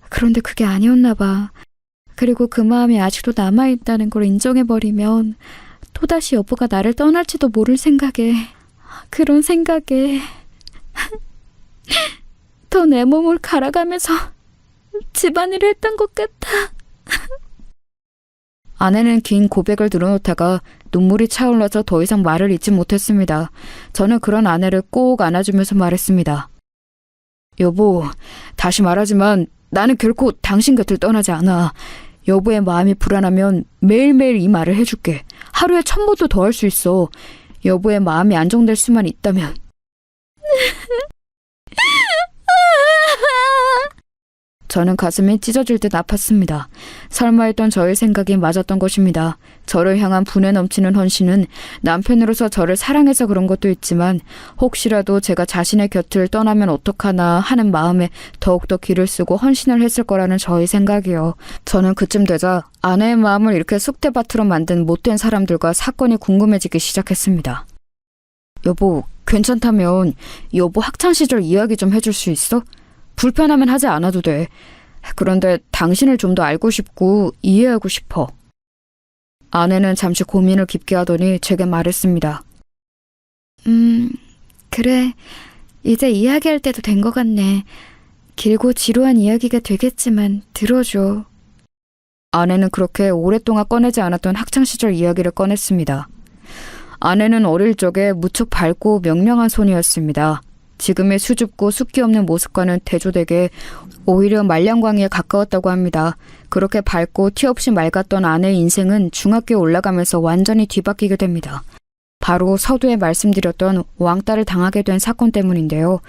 그런데 그게 아니었나 봐. 그리고 그 마음이 아직도 남아있다는 걸 인정해버리면 또다시 여보가 나를 떠날지도 모를 생각에, 그런 생각에 더 내 몸을 갈아가면서 집안일을 했던 것 같아. 아내는 긴 고백을 늘어놓다가 눈물이 차올라서 더 이상 말을 잇지 못했습니다. 저는 그런 아내를 꼭 안아주면서 말했습니다. 여보, 다시 말하지만 나는 결코 당신 곁을 떠나지 않아. 여보의 마음이 불안하면 매일매일 이 말을 해줄게. 하루에 1000번도 더 할 수 있어. 여보의 마음이 안정될 수만 있다면. 저는 가슴이 찢어질 듯 아팠습니다. 설마 했던 저의 생각이 맞았던 것입니다. 저를 향한 분에 넘치는 헌신은 남편으로서 저를 사랑해서 그런 것도 있지만 혹시라도 제가 자신의 곁을 떠나면 어떡하나 하는 마음에 더욱더 기를 쓰고 헌신을 했을 거라는 저의 생각이요. 저는 그쯤 되자 아내의 마음을 이렇게 쑥대밭으로 만든 못된 사람들과 사건이 궁금해지기 시작했습니다. 여보, 괜찮다면 여보 학창시절 이야기 좀 해줄 수 있어? 불편하면 하지 않아도 돼. 그런데 당신을 좀 더 알고 싶고 이해하고 싶어. 아내는 잠시 고민을 깊게 하더니 제게 말했습니다. 그래. 이제 이야기할 때도 된 것 같네. 길고 지루한 이야기가 되겠지만 들어줘. 아내는 그렇게 오랫동안 꺼내지 않았던 학창시절 이야기를 꺼냈습니다. 아내는 어릴 적에 무척 밝고 명랑한 소녀였습니다. 지금의 수줍고 숫기 없는 모습과는 대조되게 오히려 말량광이에 가까웠다고 합니다. 그렇게 밝고 티 없이 맑았던 아내의 인생은 중학교에 올라가면서 완전히 뒤바뀌게 됩니다. 바로 서두에 말씀드렸던 왕따를 당하게 된 사건 때문인데요.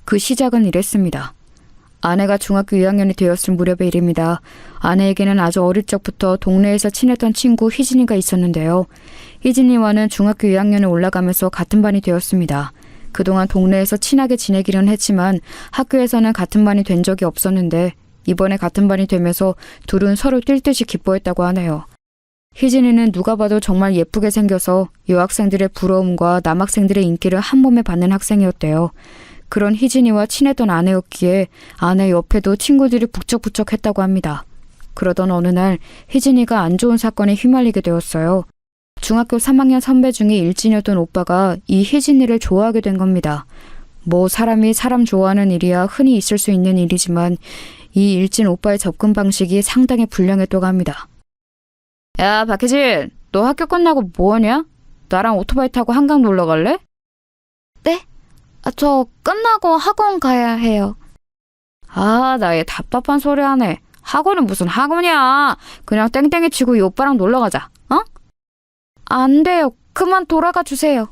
그 시작은 이랬습니다. 아내가 중학교 2학년이 되었을 무렵의 일입니다. 아내에게는 아주 어릴 적부터 동네에서 친했던 친구 희진이가 있었는데요. 희진이와는 중학교 2학년에 올라가면서 같은 반이 되었습니다. 그동안 동네에서 친하게 지내기는 했지만 학교에서는 같은 반이 된 적이 없었는데 이번에 같은 반이 되면서 둘은 서로 뛸 듯이 기뻐했다고 하네요. 희진이는 누가 봐도 정말 예쁘게 생겨서 여학생들의 부러움과 남학생들의 인기를 한 몸에 받는 학생이었대요. 그런 희진이와 친했던 아내였기에 아내 옆에도 친구들이 북적북적했다고 합니다. 그러던 어느 날 희진이가 안 좋은 사건에 휘말리게 되었어요. 중학교 3학년 선배 중에 일진이었던 오빠가 이 희진이를 좋아하게 된 겁니다. 뭐 사람이 사람 좋아하는 일이야 흔히 있을 수 있는 일이지만 이 일진 오빠의 접근 방식이 상당히 불량했다고 합니다. 야, 박희진, 너 학교 끝나고 뭐하냐? 나랑 오토바이 타고 한강 놀러 갈래? 네? 저 끝나고 학원 가야 해요. 아, 나 얘 답답한 소리 하네. 학원은 무슨 학원이야. 그냥 땡땡이 치고 이 오빠랑 놀러 가자. 어? 안 돼요. 그만 돌아가 주세요.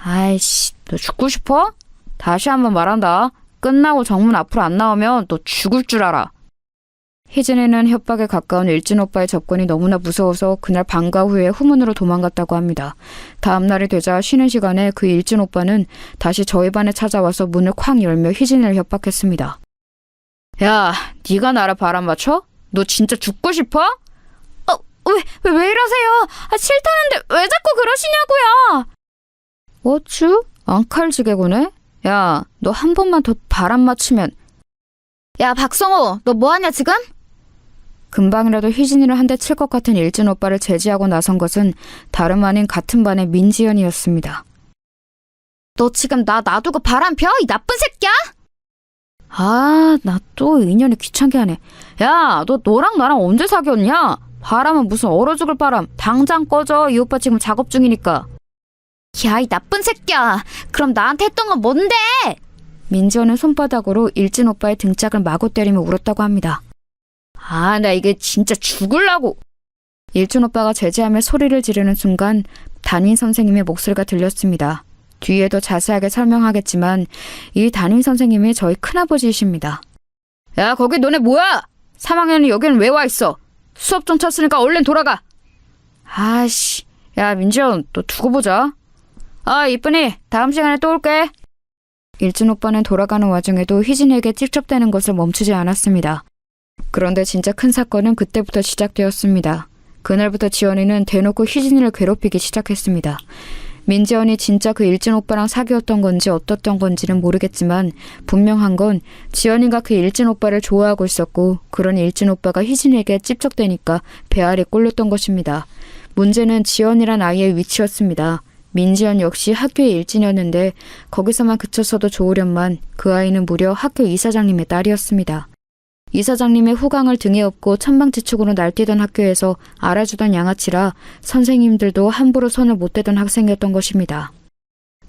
아이씨, 너 죽고 싶어? 다시 한번 말한다. 끝나고 정문 앞으로 안 나오면 너 죽을 줄 알아. 희진이는 협박에 가까운 일진 오빠의 접근이 너무나 무서워서 그날 방과 후에 후문으로 도망갔다고 합니다. 다음 날이 되자 쉬는 시간에 그 일진 오빠는 다시 저희 반에 찾아와서 문을 쾅 열며 희진이를 협박했습니다. 야, 네가 나를 바람 맞춰? 너 진짜 죽고 싶어? 왜 이러세요? 싫다는데 왜 자꾸 그러시냐고요? 어쭈? 앙칼지게구네? 야, 너 한 번만 더 바람 맞추면. 야, 박성호, 너 뭐하냐 지금? 금방이라도 희진이를 한 대 칠 것 같은 일진 오빠를 제지하고 나선 것은 다름 아닌 같은 반의 민지연이었습니다. 너 지금 나 놔두고 바람 펴? 이 나쁜 새끼야? 아, 나 또 인연이 귀찮게 하네. 야, 너랑 나랑 언제 사귀었냐? 바람은 무슨 얼어 죽을 바람. 당장 꺼져. 이 오빠 지금 작업 중이니까. 야, 이 나쁜 새끼야. 그럼 나한테 했던 건 뭔데? 민지연은 손바닥으로 일진 오빠의 등짝을 마구 때리며 울었다고 합니다. 아, 나 이게 진짜 죽을라고. 일진 오빠가 제지하며 소리를 지르는 순간 담임 선생님의 목소리가 들렸습니다. 뒤에 더 자세하게 설명하겠지만 이 담임 선생님이 저희 큰아버지이십니다. 야, 거기 너네 뭐야? 3학년이 여기는 왜 와 있어? 수업 좀 쳤으니까 얼른 돌아가. 아이씨, 야 민지연, 너 두고 보자. 아, 이쁜이, 다음 시간에 또 올게. 일진 오빠는 돌아가는 와중에도 희진에게 찝쩍대는 것을 멈추지 않았습니다. 그런데 진짜 큰 사건은 그때부터 시작되었습니다. 그날부터 지연이는 대놓고 희진이를 괴롭히기 시작했습니다. 민지연이 진짜 그 일진 오빠랑 사귀었던 건지 어떻던 건지는 모르겠지만 분명한 건 지연이가 그 일진 오빠를 좋아하고 있었고 그런 일진 오빠가 희진에게 찝쩍대니까 배알이 꼴렸던 것입니다. 문제는 지연이란 아이의 위치였습니다. 민지연 역시 학교의 일진이었는데 거기서만 그쳤어도 좋으련만 그 아이는 무려 학교 이사장님의 딸이었습니다. 이사장님의 후광을 등에 업고 천방지축으로 날뛰던 학교에서 알아주던 양아치라 선생님들도 함부로 손을 못 대던 학생이었던 것입니다.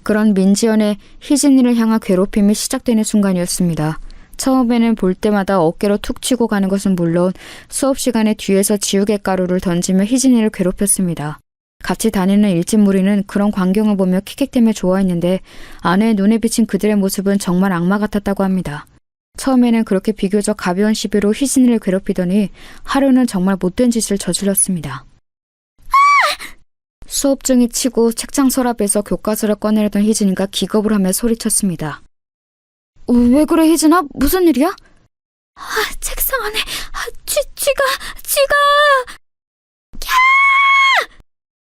그런 민지연의 희진이를 향한 괴롭힘이 시작되는 순간이었습니다. 처음에는 볼 때마다 어깨로 툭 치고 가는 것은 물론 수업 시간에 뒤에서 지우개 가루를 던지며 희진이를 괴롭혔습니다. 같이 다니는 일진 무리는 그런 광경을 보며 킥킥대며 좋아했는데 아내의 눈에 비친 그들의 모습은 정말 악마 같았다고 합니다. 처음에는 그렇게 비교적 가벼운 시비로 희진이를 괴롭히더니 하루는 정말 못된 짓을 저질렀습니다. 수업 중에 치고 책장 서랍에서 교과서를 꺼내려던 희진이가 기겁을 하며 소리쳤습니다. 왜 그래 희진아? 무슨 일이야? 책상 안에 쥐가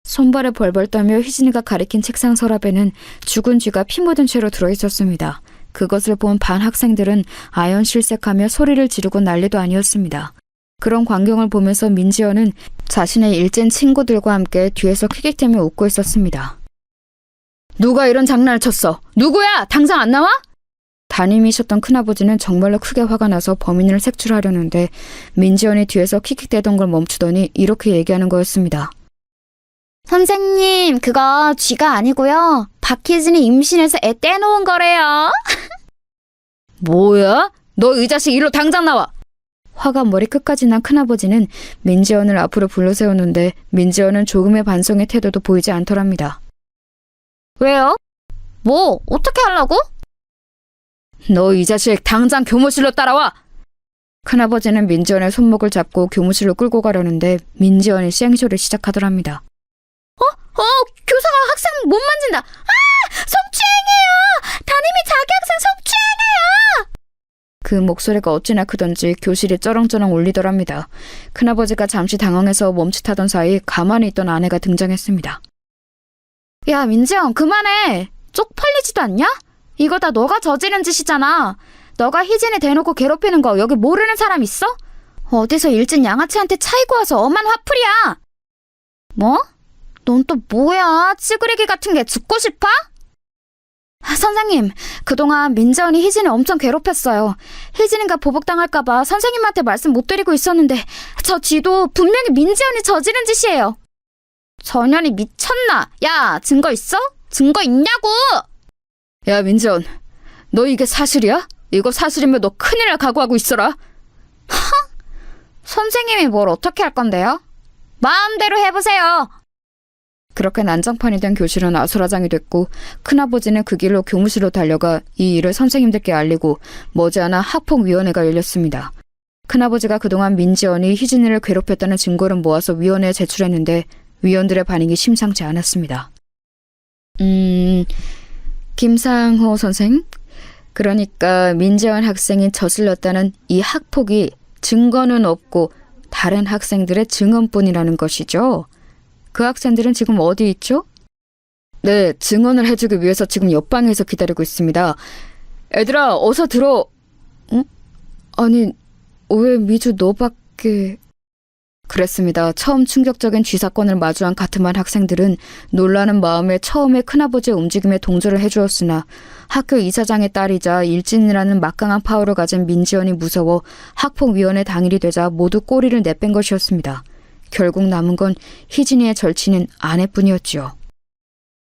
손발에 벌벌 떠며 희진이가 가리킨 책상 서랍에는 죽은 쥐가 피 묻은 채로 들어있었습니다. 그것을 본 반 학생들은 아연실색하며 소리를 지르고 난리도 아니었습니다. 그런 광경을 보면서 민지연은 자신의 일진 친구들과 함께 뒤에서 킥킥대며 웃고 있었습니다. 누가 이런 장난을 쳤어? 누구야? 당장 안 나와? 담임이셨던 큰아버지는 정말로 크게 화가 나서 범인을 색출하려는데 민지연이 뒤에서 킥킥대던 걸 멈추더니 이렇게 얘기하는 거였습니다. 선생님, 그거 쥐가 아니고요. 박희진이 임신해서 애 떼놓은 거래요. 뭐야? 너 이 자식 일로 당장 나와! 화가 머리끝까지 난 큰아버지는 민지연을 앞으로 불러세우는데 민지연은 조금의 반성의 태도도 보이지 않더랍니다. 왜요? 뭐, 어떻게 하려고? 너 이 자식 당장 교무실로 따라와! 큰아버지는 민지연의 손목을 잡고 교무실로 끌고 가려는데 민지연이 쌩쇼를 시작하더랍니다. 교사가 학생 못 만진다. 성추행이에요. 담임이 자기 학생 성추행이에요. 그 목소리가 어찌나 크던지 교실이 쩌렁쩌렁 울리더랍니다. 큰아버지가 잠시 당황해서 멈칫하던 사이 가만히 있던 아내가 등장했습니다. 야, 민지영, 그만해. 쪽팔리지도 않냐? 이거 다 너가 저지른 짓이잖아. 너가 희진이 대놓고 괴롭히는 거 여기 모르는 사람 있어? 어디서 일진 양아치한테 차이고 와서 엄한 화풀이야. 뭐? 넌 또 뭐야? 찌그레기 같은 게 죽고 싶어? 선생님, 그동안 민지연이 희진을 엄청 괴롭혔어요. 희진이가 보복당할까봐 선생님한테 말씀 못 드리고 있었는데 저 쥐도 분명히 민지연이 저지른 짓이에요. 전현이 미쳤나? 야, 증거 있어? 증거 있냐고! 야, 민지연, 너 이게 사실이야? 이거 사실이면 너 큰일 날 각오하고 있어라. 선생님이 뭘 어떻게 할 건데요? 마음대로 해보세요. 그렇게 난장판이 된 교실은 아수라장이 됐고 큰아버지는 그 길로 교무실로 달려가 이 일을 선생님들께 알리고 머지않아 학폭위원회가 열렸습니다. 큰아버지가 그동안 민지연이 희진이를 괴롭혔다는 증거를 모아서 위원회에 제출했는데 위원들의 반응이 심상치 않았습니다. 김상호 선생? 그러니까 민지연 학생이 저질렀다는 이 학폭이 증거는 없고 다른 학생들의 증언뿐이라는 것이죠? 그 학생들은 지금 어디 있죠? 네, 증언을 해주기 위해서 지금 옆방에서 기다리고 있습니다. 애들아, 어서 들어. 아니, 왜 미주 너밖에... 그랬습니다. 처음 충격적인 쥐사건을 마주한 같은 반 학생들은 놀라는 마음에 처음에 큰아버지의 움직임에 동조를 해주었으나 학교 이사장의 딸이자 일진이라는 막강한 파워를 가진 민지연이 무서워 학폭위원회 당일이 되자 모두 꼬리를 내뺀 것이었습니다. 결국 남은 건 희진이의 절친인 아내뿐이었지요.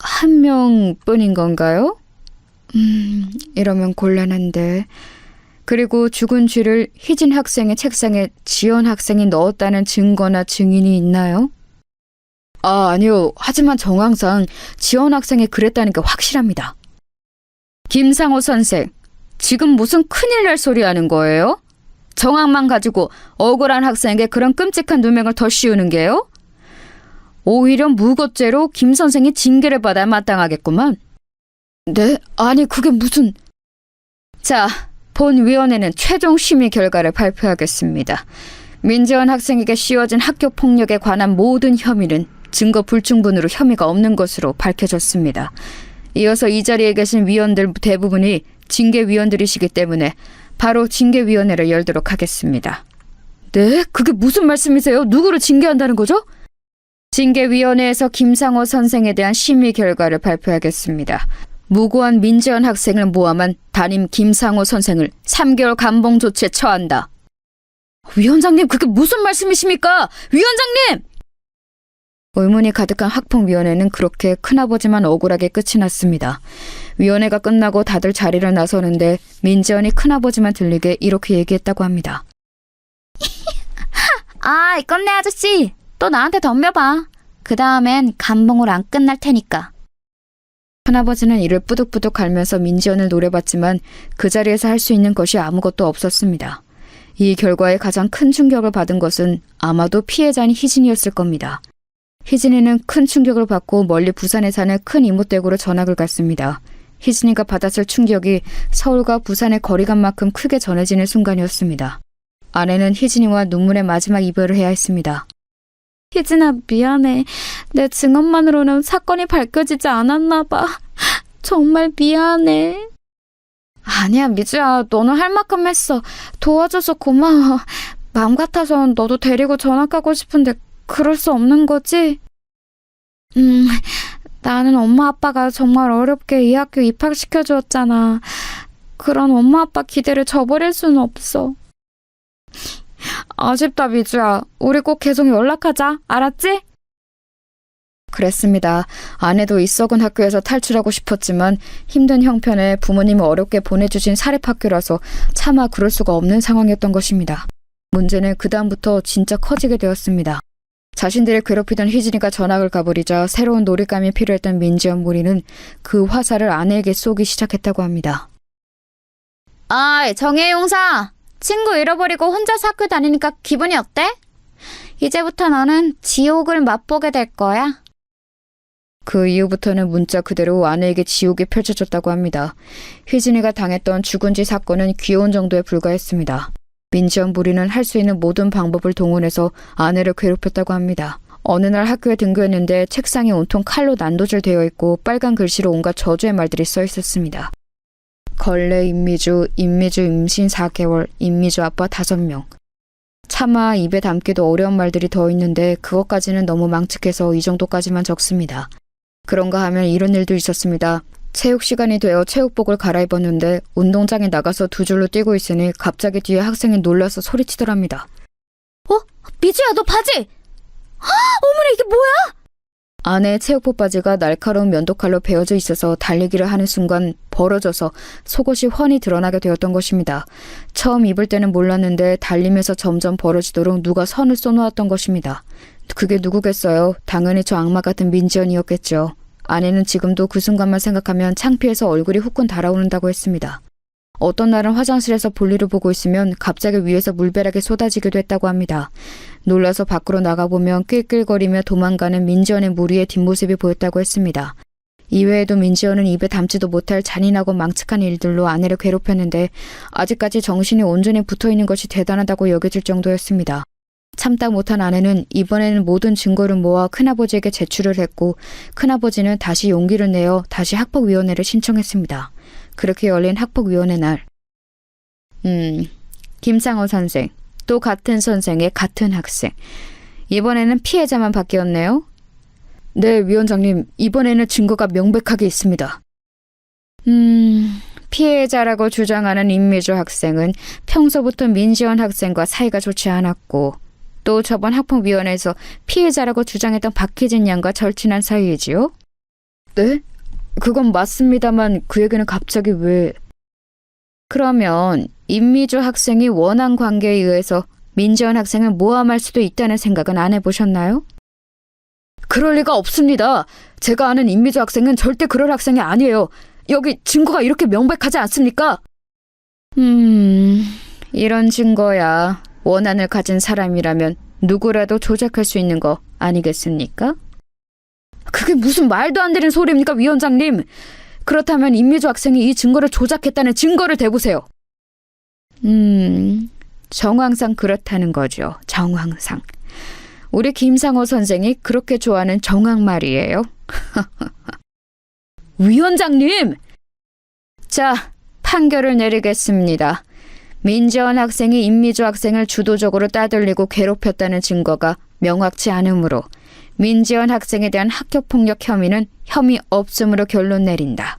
한 명뿐인 건가요? 이러면 곤란한데... 그리고 죽은 쥐를 희진 학생의 책상에 지연 학생이 넣었다는 증거나 증인이 있나요? 아니요. 하지만 정황상 지연 학생이 그랬다는 게 확실합니다. 김상호 선생, 지금 무슨 큰일 날 소리 하는 거예요? 정황만 가지고 억울한 학생에게 그런 끔찍한 누명을 더 씌우는 게요? 오히려 무고죄로 김 선생이 징계를 받아야 마땅하겠구만. 네? 아니 그게 무슨... 자... 본위원회는 최종 심의 결과를 발표하겠습니다. 민지연 학생에게 씌워진 학교 폭력에 관한 모든 혐의는 증거 불충분으로 혐의가 없는 것으로 밝혀졌습니다. 이어서 이 자리에 계신 위원들 대부분이 징계위원들이시기 때문에 바로 징계위원회를 열도록 하겠습니다. 네? 그게 무슨 말씀이세요? 누구를 징계한다는 거죠? 징계위원회에서 김상호 선생에 대한 심의 결과를 발표하겠습니다. 무고한 민지연 학생을 모함한 담임 김상호 선생을 3개월 감봉 조치에 처한다. 위원장님, 그게 무슨 말씀이십니까? 위원장님! 의문이 가득한 학폭위원회는 그렇게 큰아버지만 억울하게 끝이 났습니다. 위원회가 끝나고 다들 자리를 나서는데 민지연이 큰아버지만 들리게 이렇게 얘기했다고 합니다. 이 꼰대 아저씨, 또 나한테 덤벼봐. 그 다음엔 감봉으로 안 끝날 테니까. 큰아버지는 이를 뿌득뿌득 갈면서 민지연을 노려봤지만 그 자리에서 할 수 있는 것이 아무것도 없었습니다. 이 결과에 가장 큰 충격을 받은 것은 아마도 피해자인 희진이었을 겁니다. 희진이는 큰 충격을 받고 멀리 부산에 사는 큰 이모댁으로 전학을 갔습니다. 희진이가 받았을 충격이 서울과 부산의 거리감만큼 크게 전해지는 순간이었습니다. 아내는 희진이와 눈물의 마지막 이별을 해야 했습니다. 희진아, 미안해. 내 증언만으로는 사건이 밝혀지지 않았나 봐. 정말 미안해. 아니야, 미주야. 너는 할 만큼 했어. 도와줘서 고마워. 마음 같아선 너도 데리고 전학 가고 싶은데 그럴 수 없는 거지? 나는 엄마 아빠가 정말 어렵게 이 학교 입학시켜주었잖아. 그런 엄마 아빠 기대를 저버릴 수는 없어. 아쉽다, 미주야. 우리 꼭 계속 연락하자. 알았지? 그랬습니다. 아내도 이 썩은 학교에서 탈출하고 싶었지만 힘든 형편에 부모님이 어렵게 보내주신 사립학교라서 차마 그럴 수가 없는 상황이었던 것입니다. 문제는 그다음부터 진짜 커지게 되었습니다. 자신들을 괴롭히던 희진이가 전학을 가버리자 새로운 놀잇감이 필요했던 민지연 무리는 그 화살을 아내에게 쏘기 시작했다고 합니다. 아, 정혜용사. 친구 잃어버리고 혼자서 학교 다니니까 기분이 어때? 이제부터 너는 지옥을 맛보게 될 거야. 그 이후부터는 문자 그대로 아내에게 지옥이 펼쳐졌다고 합니다. 희진이가 당했던 죽은지 사건은 귀여운 정도에 불과했습니다. 민지연 무리는 할 수 있는 모든 방법을 동원해서 아내를 괴롭혔다고 합니다. 어느 날 학교에 등교했는데 책상이 온통 칼로 난도질 되어 있고 빨간 글씨로 온갖 저주의 말들이 써 있었습니다. 걸레 임미주 임신 4개월, 임미주 아빠 5명. 차마 입에 담기도 어려운 말들이 더 있는데 그것까지는 너무 망측해서 이 정도까지만 적습니다. 그런가 하면 이런 일도 있었습니다. 체육 시간이 되어 체육복을 갈아입었는데 운동장에 나가서 두 줄로 뛰고 있으니 갑자기 뒤에 학생이 놀라서 소리치더랍니다. 미주야, 너 바지! 어머나, 이게 뭐야? 아내의 체육복 바지가 날카로운 면도칼로 베어져 있어서 달리기를 하는 순간 벌어져서 속옷이 훤히 드러나게 되었던 것입니다. 처음 입을 때는 몰랐는데 달리면서 점점 벌어지도록 누가 선을 쏘놓았던 것입니다. 그게 누구겠어요? 당연히 저 악마 같은 민지연이었겠죠. 아내는 지금도 그 순간만 생각하면 창피해서 얼굴이 후끈 달아오른다고 했습니다. 어떤 날은 화장실에서 볼일을 보고 있으면 갑자기 위에서 물벼락이 쏟아지기도 했다고 합니다. 놀라서 밖으로 나가보면 낄낄거리며 도망가는 민지연의 무리의 뒷모습이 보였다고 했습니다. 이외에도 민지연은 입에 담지도 못할 잔인하고 망측한 일들로 아내를 괴롭혔는데 아직까지 정신이 온전히 붙어있는 것이 대단하다고 여겨질 정도였습니다. 참다 못한 아내는 이번에는 모든 증거를 모아 큰아버지에게 제출을 했고 큰아버지는 다시 용기를 내어 다시 학폭위원회를 신청했습니다. 그렇게 열린 학폭위원회 날. 김상호 선생, 또 같은 선생의 같은 학생. 이번에는 피해자만 바뀌었네요. 네, 위원장님. 이번에는 증거가 명백하게 있습니다. 피해자라고 주장하는 임미주 학생은 평소부터 민지연 학생과 사이가 좋지 않았고 또 저번 학폭위원회에서 피해자라고 주장했던 박희진 양과 절친한 사이이지요? 네? 그건 맞습니다만 그 얘기는 갑자기 왜... 그러면 임미주 학생이 원한 관계에 의해서 민지연 학생을 모함할 수도 있다는 생각은 안 해보셨나요? 그럴 리가 없습니다. 제가 아는 임미주 학생은 절대 그럴 학생이 아니에요. 여기 증거가 이렇게 명백하지 않습니까? 이런 증거야 원한을 가진 사람이라면 누구라도 조작할 수 있는 거 아니겠습니까? 그게 무슨 말도 안 되는 소리입니까, 위원장님? 그렇다면 임미주 학생이 이 증거를 조작했다는 증거를 대보세요. 정황상 그렇다는 거죠. 정황상. 우리 김상호 선생이 그렇게 좋아하는 정황 말이에요. 위원장님! 자, 판결을 내리겠습니다. 민지연 학생이 임미주 학생을 주도적으로 따돌리고 괴롭혔다는 증거가 명확치 않으므로 민지연 학생에 대한 학교폭력 혐의는 혐의 없음으로 결론 내린다.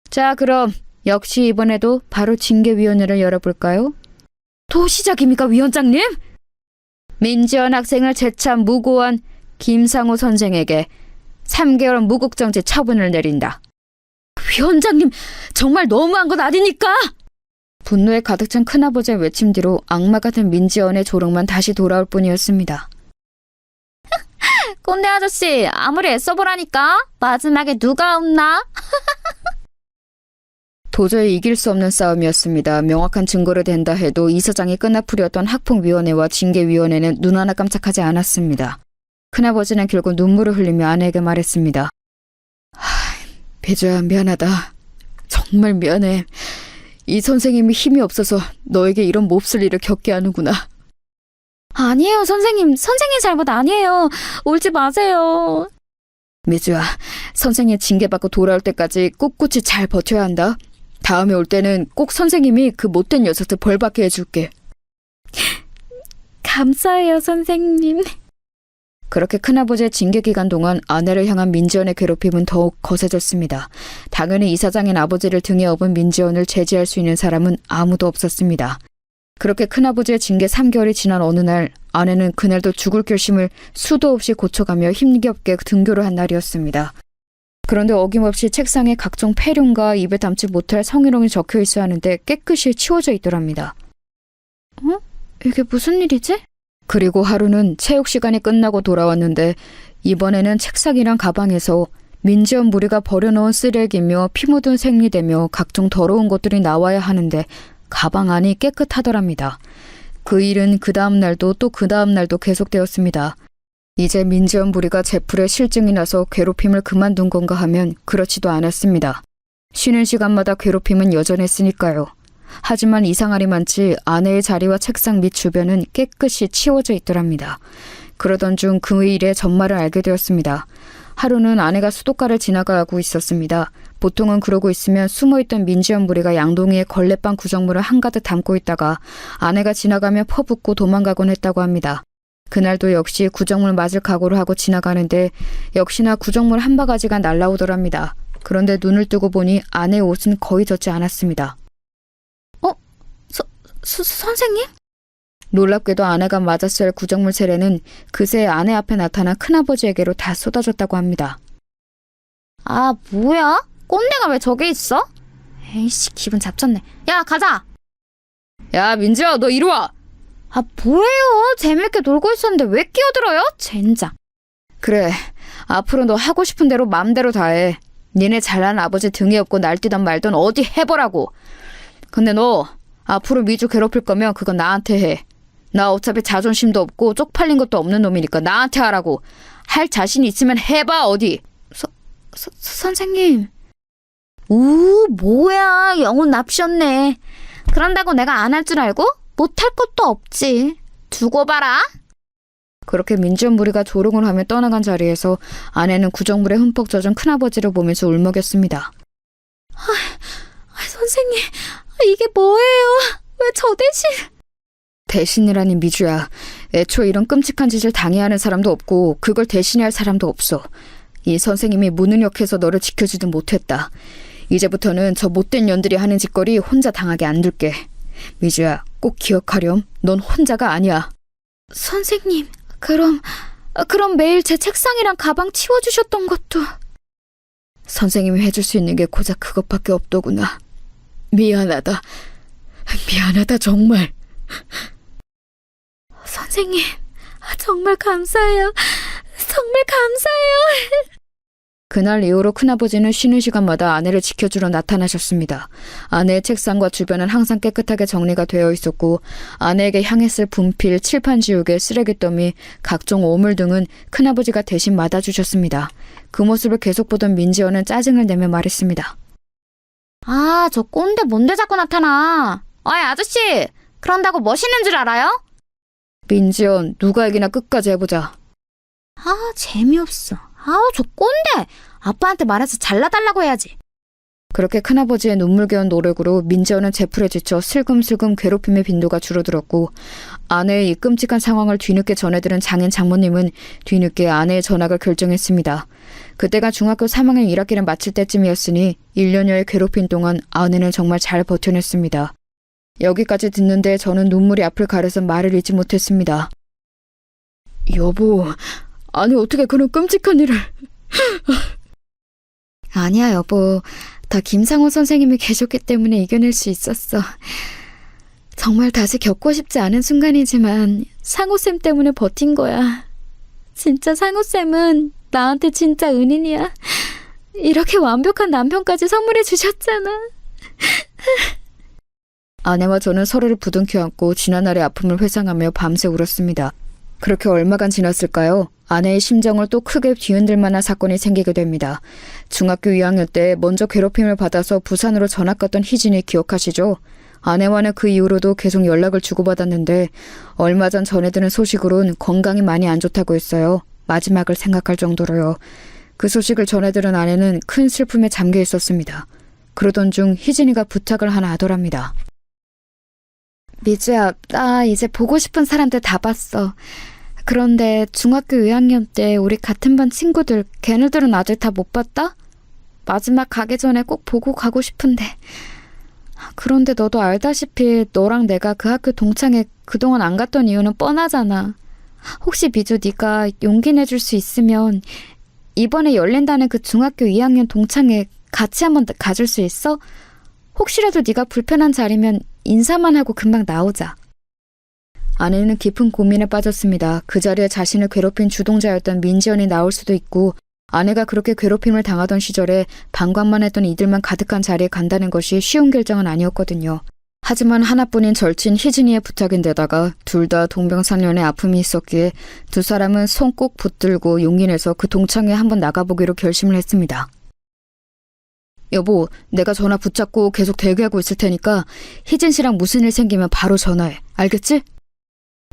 자, 그럼 역시 이번에도 바로 징계위원회를 열어볼까요? 또 시작입니까, 위원장님? 민지연 학생을 재차 무고한 김상호 선생에게 3개월 무국정지 처분을 내린다. 위원장님, 정말 너무한 것 아닙니까? 분노에 가득 찬 큰아버지의 외침 뒤로 악마 같은 민지연의 조롱만 다시 돌아올 뿐이었습니다. 꼰대 아저씨, 아무리 애써보라니까. 마지막에 누가 없나? 도저히 이길 수 없는 싸움이었습니다. 명확한 증거를 댄다 해도 이사장이 끈앞풀이었던 학폭위원회와 징계위원회는 눈 하나 깜짝하지 않았습니다. 큰아버지는 결국 눈물을 흘리며 아내에게 말했습니다. 배주야, 미안하다. 정말 미안해. 이 선생님이 힘이 없어서 너에게 이런 몹쓸 일을 겪게 하는구나. 아니에요, 선생님. 선생님 잘못 아니에요. 울지 마세요. 미주야, 선생님 징계받고 돌아올 때까지 꿋꿋이 잘 버텨야 한다. 다음에 올 때는 꼭 선생님이 그 못된 녀석들 벌받게 해줄게. 감사해요, 선생님. 그렇게 큰아버지의 징계 기간 동안 아내를 향한 민지연의 괴롭힘은 더욱 거세졌습니다. 당연히 이사장인 아버지를 등에 업은 민지연을 제지할 수 있는 사람은 아무도 없었습니다. 그렇게 큰아버지의 징계 3개월이 지난 어느 날 아내는 그날도 죽을 결심을 수도 없이 고쳐가며 힘겹게 등교를 한 날이었습니다. 그런데 어김없이 책상에 각종 폐륜과 입에 담지 못할 성희롱이 적혀 있어야 하는데 깨끗이 치워져 있더랍니다. 이게 무슨 일이지? 그리고 하루는 체육 시간이 끝나고 돌아왔는데 이번에는 책상이랑 가방에서 민지연 무리가 버려놓은 쓰레기며 피 묻은 생리대며 각종 더러운 것들이 나와야 하는데 가방 안이 깨끗하더랍니다. 그 일은 그 다음 날도 또 그 다음 날도 계속되었습니다. 이제 민지연 무리가 제풀에 실증이 나서 괴롭힘을 그만둔 건가 하면 그렇지도 않았습니다. 쉬는 시간마다 괴롭힘은 여전했으니까요. 하지만 이상하리만치 아내의 자리와 책상 밑 주변은 깨끗이 치워져 있더랍니다. 그러던 중 그 일의 전말을 알게 되었습니다. 하루는 아내가 수도가를 지나가고 있었습니다. 보통은 그러고 있으면 숨어있던 민지연 무리가 양동이에 걸레빵 구정물을 한가득 담고 있다가 아내가 지나가며 퍼붓고 도망가곤 했다고 합니다. 그날도 역시 구정물 맞을 각오를 하고 지나가는데 역시나 구정물 한 바가지가 날라오더랍니다. 그런데 눈을 뜨고 보니 아내의 옷은 거의 젖지 않았습니다. 선생님? 놀랍게도 아내가 맞았을 구정물 세례는 그새 아내 앞에 나타난 큰아버지에게로 다 쏟아졌다고 합니다. 아, 뭐야? 꼰대가 왜 저기 있어? 에이씨, 기분 잡쳤네. 야, 가자! 야, 민지야, 너 이리 와! 아, 뭐예요? 재밌게 놀고 있었는데 왜 끼어들어요? 젠장. 그래, 앞으로 너 하고 싶은 대로 맘대로 다 해. 니네 잘난 아버지 등에 업고 날뛰던 말던 어디 해보라고. 근데 너 앞으로 미주 괴롭힐 거면 그건 나한테 해. 나 어차피 자존심도 없고 쪽팔린 것도 없는 놈이니까 나한테 하라고. 할 자신 있으면 해봐, 어디. 선생님. 뭐야. 영혼 납셨네. 그런다고 내가 안 할 줄 알고? 못할 것도 없지. 두고 봐라. 그렇게 민지연 무리가 조롱을 하며 떠나간 자리에서 아내는 구정물에 흠뻑 젖은 큰아버지를 보면서 울먹였습니다. 선생님, 이게 뭐예요? 왜 저 대신... 대신이라니 미주야. 애초에 이런 끔찍한 짓을 당해야 하는 사람도 없고 그걸 대신해야 할 사람도 없어. 이 선생님이 무능력해서 너를 지켜주든 못했다. 이제부터는 저 못된 년들이 하는 짓거리 혼자 당하게 안 둘게. 미주야, 꼭 기억하렴. 넌 혼자가 아니야. 선생님, 그럼 매일 제 책상이랑 가방 치워주셨던 것도... 선생님이 해줄 수 있는 게 고작 그것밖에 없더구나. 미안하다. 미안하다, 정말. 선생님, 정말 감사해요. 정말 감사해요. 그날 이후로 큰아버지는 쉬는 시간마다 아내를 지켜주러 나타나셨습니다. 아내의 책상과 주변은 항상 깨끗하게 정리가 되어 있었고 아내에게 향했을 분필, 칠판 지우개, 쓰레기더미, 각종 오물 등은 큰아버지가 대신 맡아주셨습니다. 그 모습을 계속 보던 민지연은 짜증을 내며 말했습니다. 아, 저 꼰대 뭔데 자꾸 나타나. 어이, 아저씨. 그런다고 멋있는 줄 알아요? 민지연, 누가 이기나 끝까지 해보자. 아, 재미없어. 아우, 저 꼰대. 아빠한테 말해서 잘라달라고 해야지. 그렇게 큰아버지의 눈물겨운 노력으로 민지연은 제풀에 지쳐 슬금슬금 괴롭힘의 빈도가 줄어들었고 아내의 이 끔찍한 상황을 뒤늦게 전해들은 장인 장모님은 뒤늦게 아내의 전학을 결정했습니다. 그때가 중학교 3학년 1학기를 마칠 때쯤이었으니 1년여의 괴롭힘 동안 아내는 정말 잘 버텨냈습니다. 여기까지 듣는데 저는 눈물이 앞을 가려서 말을 잇지 못했습니다. 여보, 아니 어떻게 그런 끔찍한 일을... 아니야 여보, 다 김상호 선생님이 계셨기 때문에 이겨낼 수 있었어. 정말 다시 겪고 싶지 않은 순간이지만 상호쌤 때문에 버틴 거야. 진짜 상호쌤은 나한테 진짜 은인이야. 이렇게 완벽한 남편까지 선물해 주셨잖아. 아내와 저는 서로를 부둥켜 안고 지난날의 아픔을 회상하며 밤새 울었습니다. 그렇게 얼마간 지났을까요? 아내의 심정을 또 크게 뒤흔들 만한 사건이 생기게 됩니다. 중학교 2학년 때 먼저 괴롭힘을 받아서 부산으로 전학 갔던 희진이 기억하시죠? 아내와는 그 이후로도 계속 연락을 주고받았는데 얼마 전 전해드는 소식으론 건강이 많이 안 좋다고 했어요. 마지막을 생각할 정도로요. 그 소식을 전해들은 아내는 큰 슬픔에 잠겨 있었습니다. 그러던 중 희진이가 부탁을 하나 하더랍니다. 미주야, 나 이제 보고 싶은 사람들 다 봤어. 그런데 중학교 2학년 때 우리 같은 반 친구들, 걔네들은 아직 다 못 봤다? 마지막 가기 전에 꼭 보고 가고 싶은데. 그런데 너도 알다시피 너랑 내가 그 학교 동창회 그동안 안 갔던 이유는 뻔하잖아. 혹시 미주 네가 용기 내줄 수 있으면 이번에 열린다는 그 중학교 2학년 동창회 같이 한번 가줄 수 있어? 혹시라도 네가 불편한 자리면 인사만 하고 금방 나오자. 아내는 깊은 고민에 빠졌습니다. 그 자리에 자신을 괴롭힌 주동자였던 민지연이 나올 수도 있고 아내가 그렇게 괴롭힘을 당하던 시절에 방관만 했던 이들만 가득한 자리에 간다는 것이 쉬운 결정은 아니었거든요. 하지만 하나뿐인 절친 희진이의 부탁인데다가 둘 다 동병상련의 아픔이 있었기에 두 사람은 손 꼭 붙들고 용기 내서 그 동창회에 한번 나가보기로 결심을 했습니다. 여보, 내가 전화 붙잡고 계속 대기하고 있을 테니까 희진 씨랑 무슨 일 생기면 바로 전화해. 알겠지?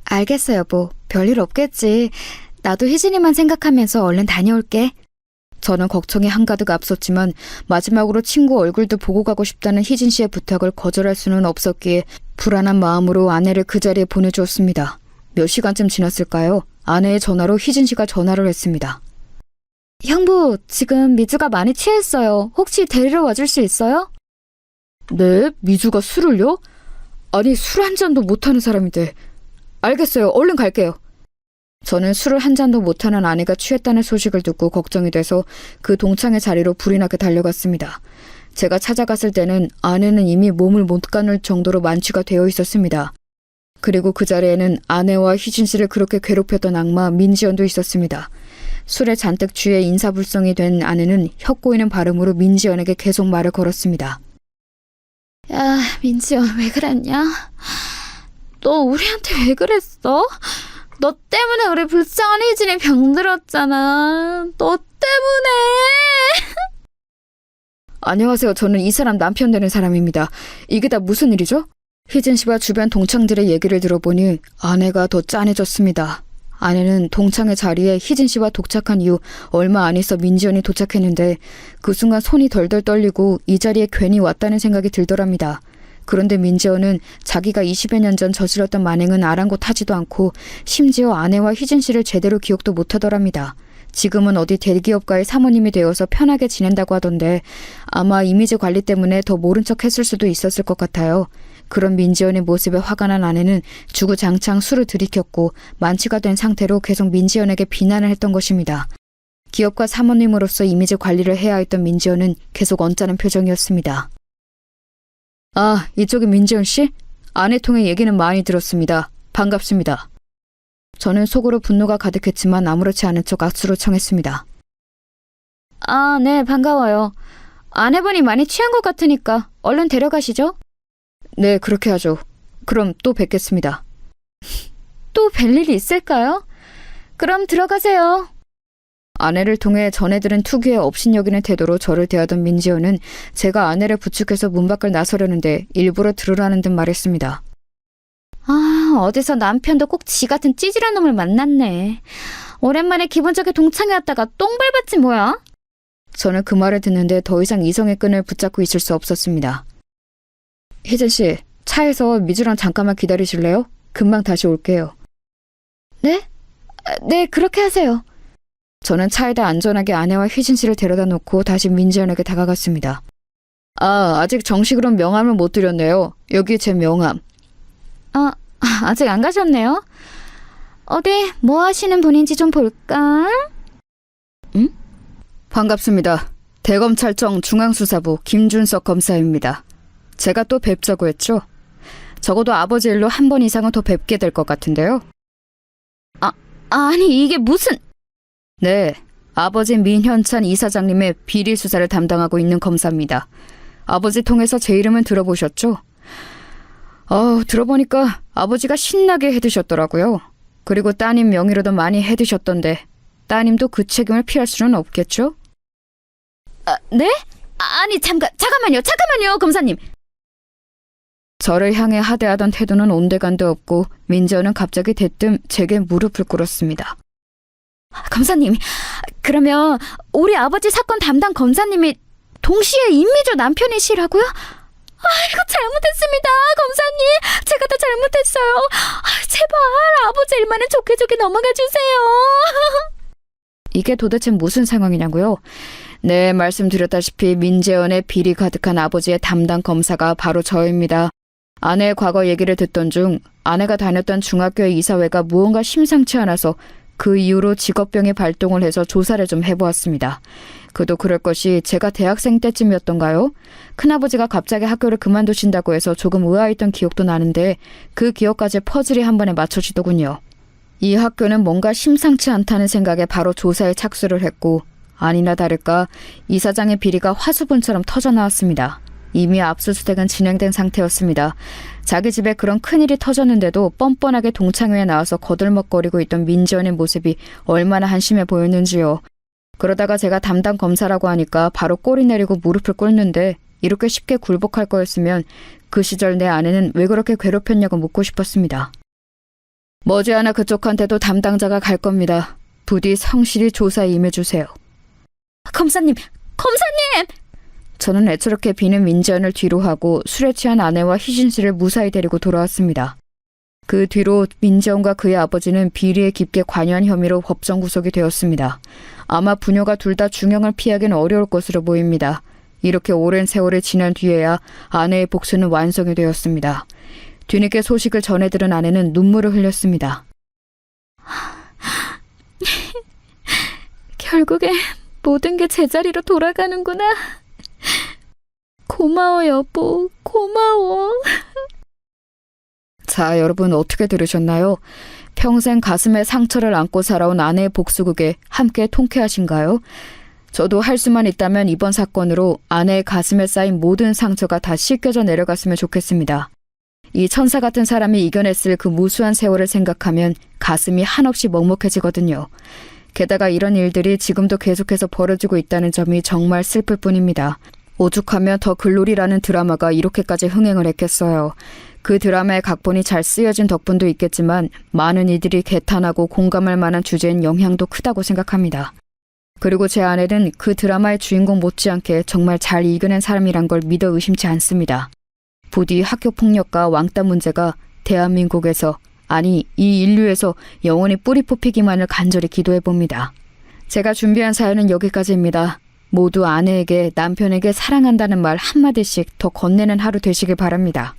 알겠어, 여보. 별일 없겠지. 나도 희진이만 생각하면서 얼른 다녀올게. 저는 걱정이 한가득 앞섰지만 마지막으로 친구 얼굴도 보고 가고 싶다는 희진 씨의 부탁을 거절할 수는 없었기에 불안한 마음으로 아내를 그 자리에 보내주었습니다. 몇 시간쯤 지났을까요? 아내의 전화로 희진 씨가 전화를 했습니다. 형부, 지금 미주가 많이 취했어요. 혹시 데리러 와줄 수 있어요? 네? 미주가 술을요? 아니, 술 한 잔도 못하는 사람인데. 알겠어요. 얼른 갈게요. 저는 술을 한 잔도 못하는 아내가 취했다는 소식을 듣고 걱정이 돼서 그 동창회 자리로 불이 나게 달려갔습니다. 제가 찾아갔을 때는 아내는 이미 몸을 못 가눌 정도로 만취가 되어 있었습니다. 그리고 그 자리에는 아내와 희진 씨를 그렇게 괴롭혔던 악마 민지연도 있었습니다. 술에 잔뜩 취해 인사불성이 된 아내는 혀 꼬이는 발음으로 민지연에게 계속 말을 걸었습니다. 야, 민지연 왜 그랬냐? 너 우리한테 왜 그랬어? 너 때문에 우리 불쌍한 희진이 병들었잖아. 너 때문에. 안녕하세요. 저는 이 사람 남편 되는 사람입니다. 이게 다 무슨 일이죠? 희진 씨와 주변 동창들의 얘기를 들어보니 아내가 더 짠해졌습니다. 아내는 동창회 자리에 희진 씨와 독착한 이후 얼마 안 있어 민지연이 도착했는데 그 순간 손이 덜덜 떨리고 이 자리에 괜히 왔다는 생각이 들더랍니다. 그런데 민지연은 자기가 20여 년 전 저질렀던 만행은 아랑곳하지도 않고 심지어 아내와 희진 씨를 제대로 기억도 못하더랍니다. 지금은 어디 대기업가의 사모님이 되어서 편하게 지낸다고 하던데 아마 이미지 관리 때문에 더 모른 척 했을 수도 있었을 것 같아요. 그런 민지연의 모습에 화가 난 아내는 주구장창 술을 들이켰고 만취가 된 상태로 계속 민지연에게 비난을 했던 것입니다. 기업가 사모님으로서 이미지 관리를 해야 했던 민지연은 계속 언짢은 표정이었습니다. 아, 이쪽이 민지연 씨? 아내 통해 얘기는 많이 들었습니다. 반갑습니다. 저는 속으로 분노가 가득했지만 아무렇지 않은 척 악수로 청했습니다. 아, 네, 반가워요. 아내분이 많이 취한 것 같으니까 얼른 데려가시죠. 네, 그렇게 하죠. 그럼 또 뵙겠습니다. 또 뵐 일이 있을까요? 그럼 들어가세요. 아내를 통해 전해들은 특유의 업신여기는 태도로 저를 대하던 민지연은 제가 아내를 부축해서 문 밖을 나서려는데 일부러 들으라는 듯 말했습니다. 아, 어디서 남편도 꼭 지 같은 찌질한 놈을 만났네. 오랜만에 기분 좋게 동창회 왔다가 똥 밟았지 뭐야? 저는 그 말을 듣는데 더 이상 이성의 끈을 붙잡고 있을 수 없었습니다. 희진 씨, 차에서 미주랑 잠깐만 기다리실래요? 금방 다시 올게요. 네? 네, 그렇게 하세요. 저는 차에다 안전하게 아내와 희진 씨를 데려다 놓고 다시 민지연에게 다가갔습니다. 아, 아직 정식으로 명함을 못 드렸네요. 여기 제 명함. 아직 안 가셨네요. 어디 뭐 하시는 분인지 좀 볼까? 응? 반갑습니다. 대검찰청 중앙수사부 김준석 검사입니다. 제가 또 뵙자고 했죠? 적어도 아버지 일로 한 번 이상은 더 뵙게 될 것 같은데요. 아니 이게 무슨... 네, 아버지 민현찬 이사장님의 비리 수사를 담당하고 있는 검사입니다. 아버지 통해서 제 이름은 들어보셨죠? 들어보니까 아버지가 신나게 해드셨더라고요. 그리고 따님 명의로도 많이 해드셨던데 따님도 그 책임을 피할 수는 없겠죠? 네? 아니 잠깐만요 검사님. 저를 향해 하대하던 태도는 온데간데 없고 민지연은 갑자기 대뜸 제게 무릎을 꿇었습니다. 검사님, 그러면 우리 아버지 사건 담당 검사님이 동시에 임미주 남편이시라고요? 아이고, 잘못했습니다. 검사님. 제가 다 잘못했어요. 제발 아버지 일만은 좋게 넘어가 주세요. 이게 도대체 무슨 상황이냐고요? 네, 말씀드렸다시피 민재원의 비리 가득한 아버지의 담당 검사가 바로 저입니다. 아내의 과거 얘기를 듣던 중 아내가 다녔던 중학교의 이사회가 무언가 심상치 않아서 그 이후로 직업병이 발동을 해서 조사를 좀 해보았습니다. 그도 그럴 것이 제가 대학생 때쯤이었던가요? 큰아버지가 갑자기 학교를 그만두신다고 해서 조금 의아했던 기억도 나는데 그 기억까지 퍼즐이 한 번에 맞춰지더군요. 이 학교는 뭔가 심상치 않다는 생각에 바로 조사에 착수를 했고 아니나 다를까 이사장의 비리가 화수분처럼 터져나왔습니다. 이미 압수수색은 진행된 상태였습니다. 자기 집에 그런 큰일이 터졌는데도 뻔뻔하게 동창회에 나와서 거들먹거리고 있던 민지연의 모습이 얼마나 한심해 보였는지요. 그러다가 제가 담당 검사라고 하니까 바로 꼬리 내리고 무릎을 꿇는데 이렇게 쉽게 굴복할 거였으면 그 시절 내 아내는 왜 그렇게 괴롭혔냐고 묻고 싶었습니다. 머지않아 그쪽한테도 담당자가 갈 겁니다. 부디 성실히 조사에 임해주세요. 검사님. 저는 애처롭게 비는 민지연을 뒤로 하고 술에 취한 아내와 희진 씨를 무사히 데리고 돌아왔습니다. 그 뒤로 민지연과 그의 아버지는 비리에 깊게 관여한 혐의로 법정 구속이 되었습니다. 아마 부녀가 둘 다 중형을 피하기는 어려울 것으로 보입니다. 이렇게 오랜 세월이 지난 뒤에야 아내의 복수는 완성이 되었습니다. 뒤늦게 소식을 전해 들은 아내는 눈물을 흘렸습니다. 결국에 모든 게 제자리로 돌아가는구나. 고마워, 여보. 고마워. 자, 여러분 어떻게 들으셨나요? 평생 가슴에 상처를 안고 살아온 아내의 복수극에 함께 통쾌하신가요? 저도 할 수만 있다면 이번 사건으로 아내의 가슴에 쌓인 모든 상처가 다 씻겨져 내려갔으면 좋겠습니다. 이 천사 같은 사람이 이겨냈을 그 무수한 세월을 생각하면 가슴이 한없이 먹먹해지거든요. 게다가 이런 일들이 지금도 계속해서 벌어지고 있다는 점이 정말 슬플 뿐입니다. 오죽하면 더 글로리라는 드라마가 이렇게까지 흥행을 했겠어요. 그 드라마의 각본이 잘 쓰여진 덕분도 있겠지만 많은 이들이 개탄하고 공감할 만한 주제인 영향도 크다고 생각합니다. 그리고 제 아내는 그 드라마의 주인공 못지않게 정말 잘 이겨낸 사람이란 걸 믿어 의심치 않습니다. 부디 학교폭력과 왕따 문제가 대한민국에서, 아니 이 인류에서 영원히 뿌리 뽑히기만을 간절히 기도해봅니다. 제가 준비한 사연은 여기까지입니다. 모두 아내에게 남편에게 사랑한다는 말 한마디씩 더 건네는 하루 되시길 바랍니다.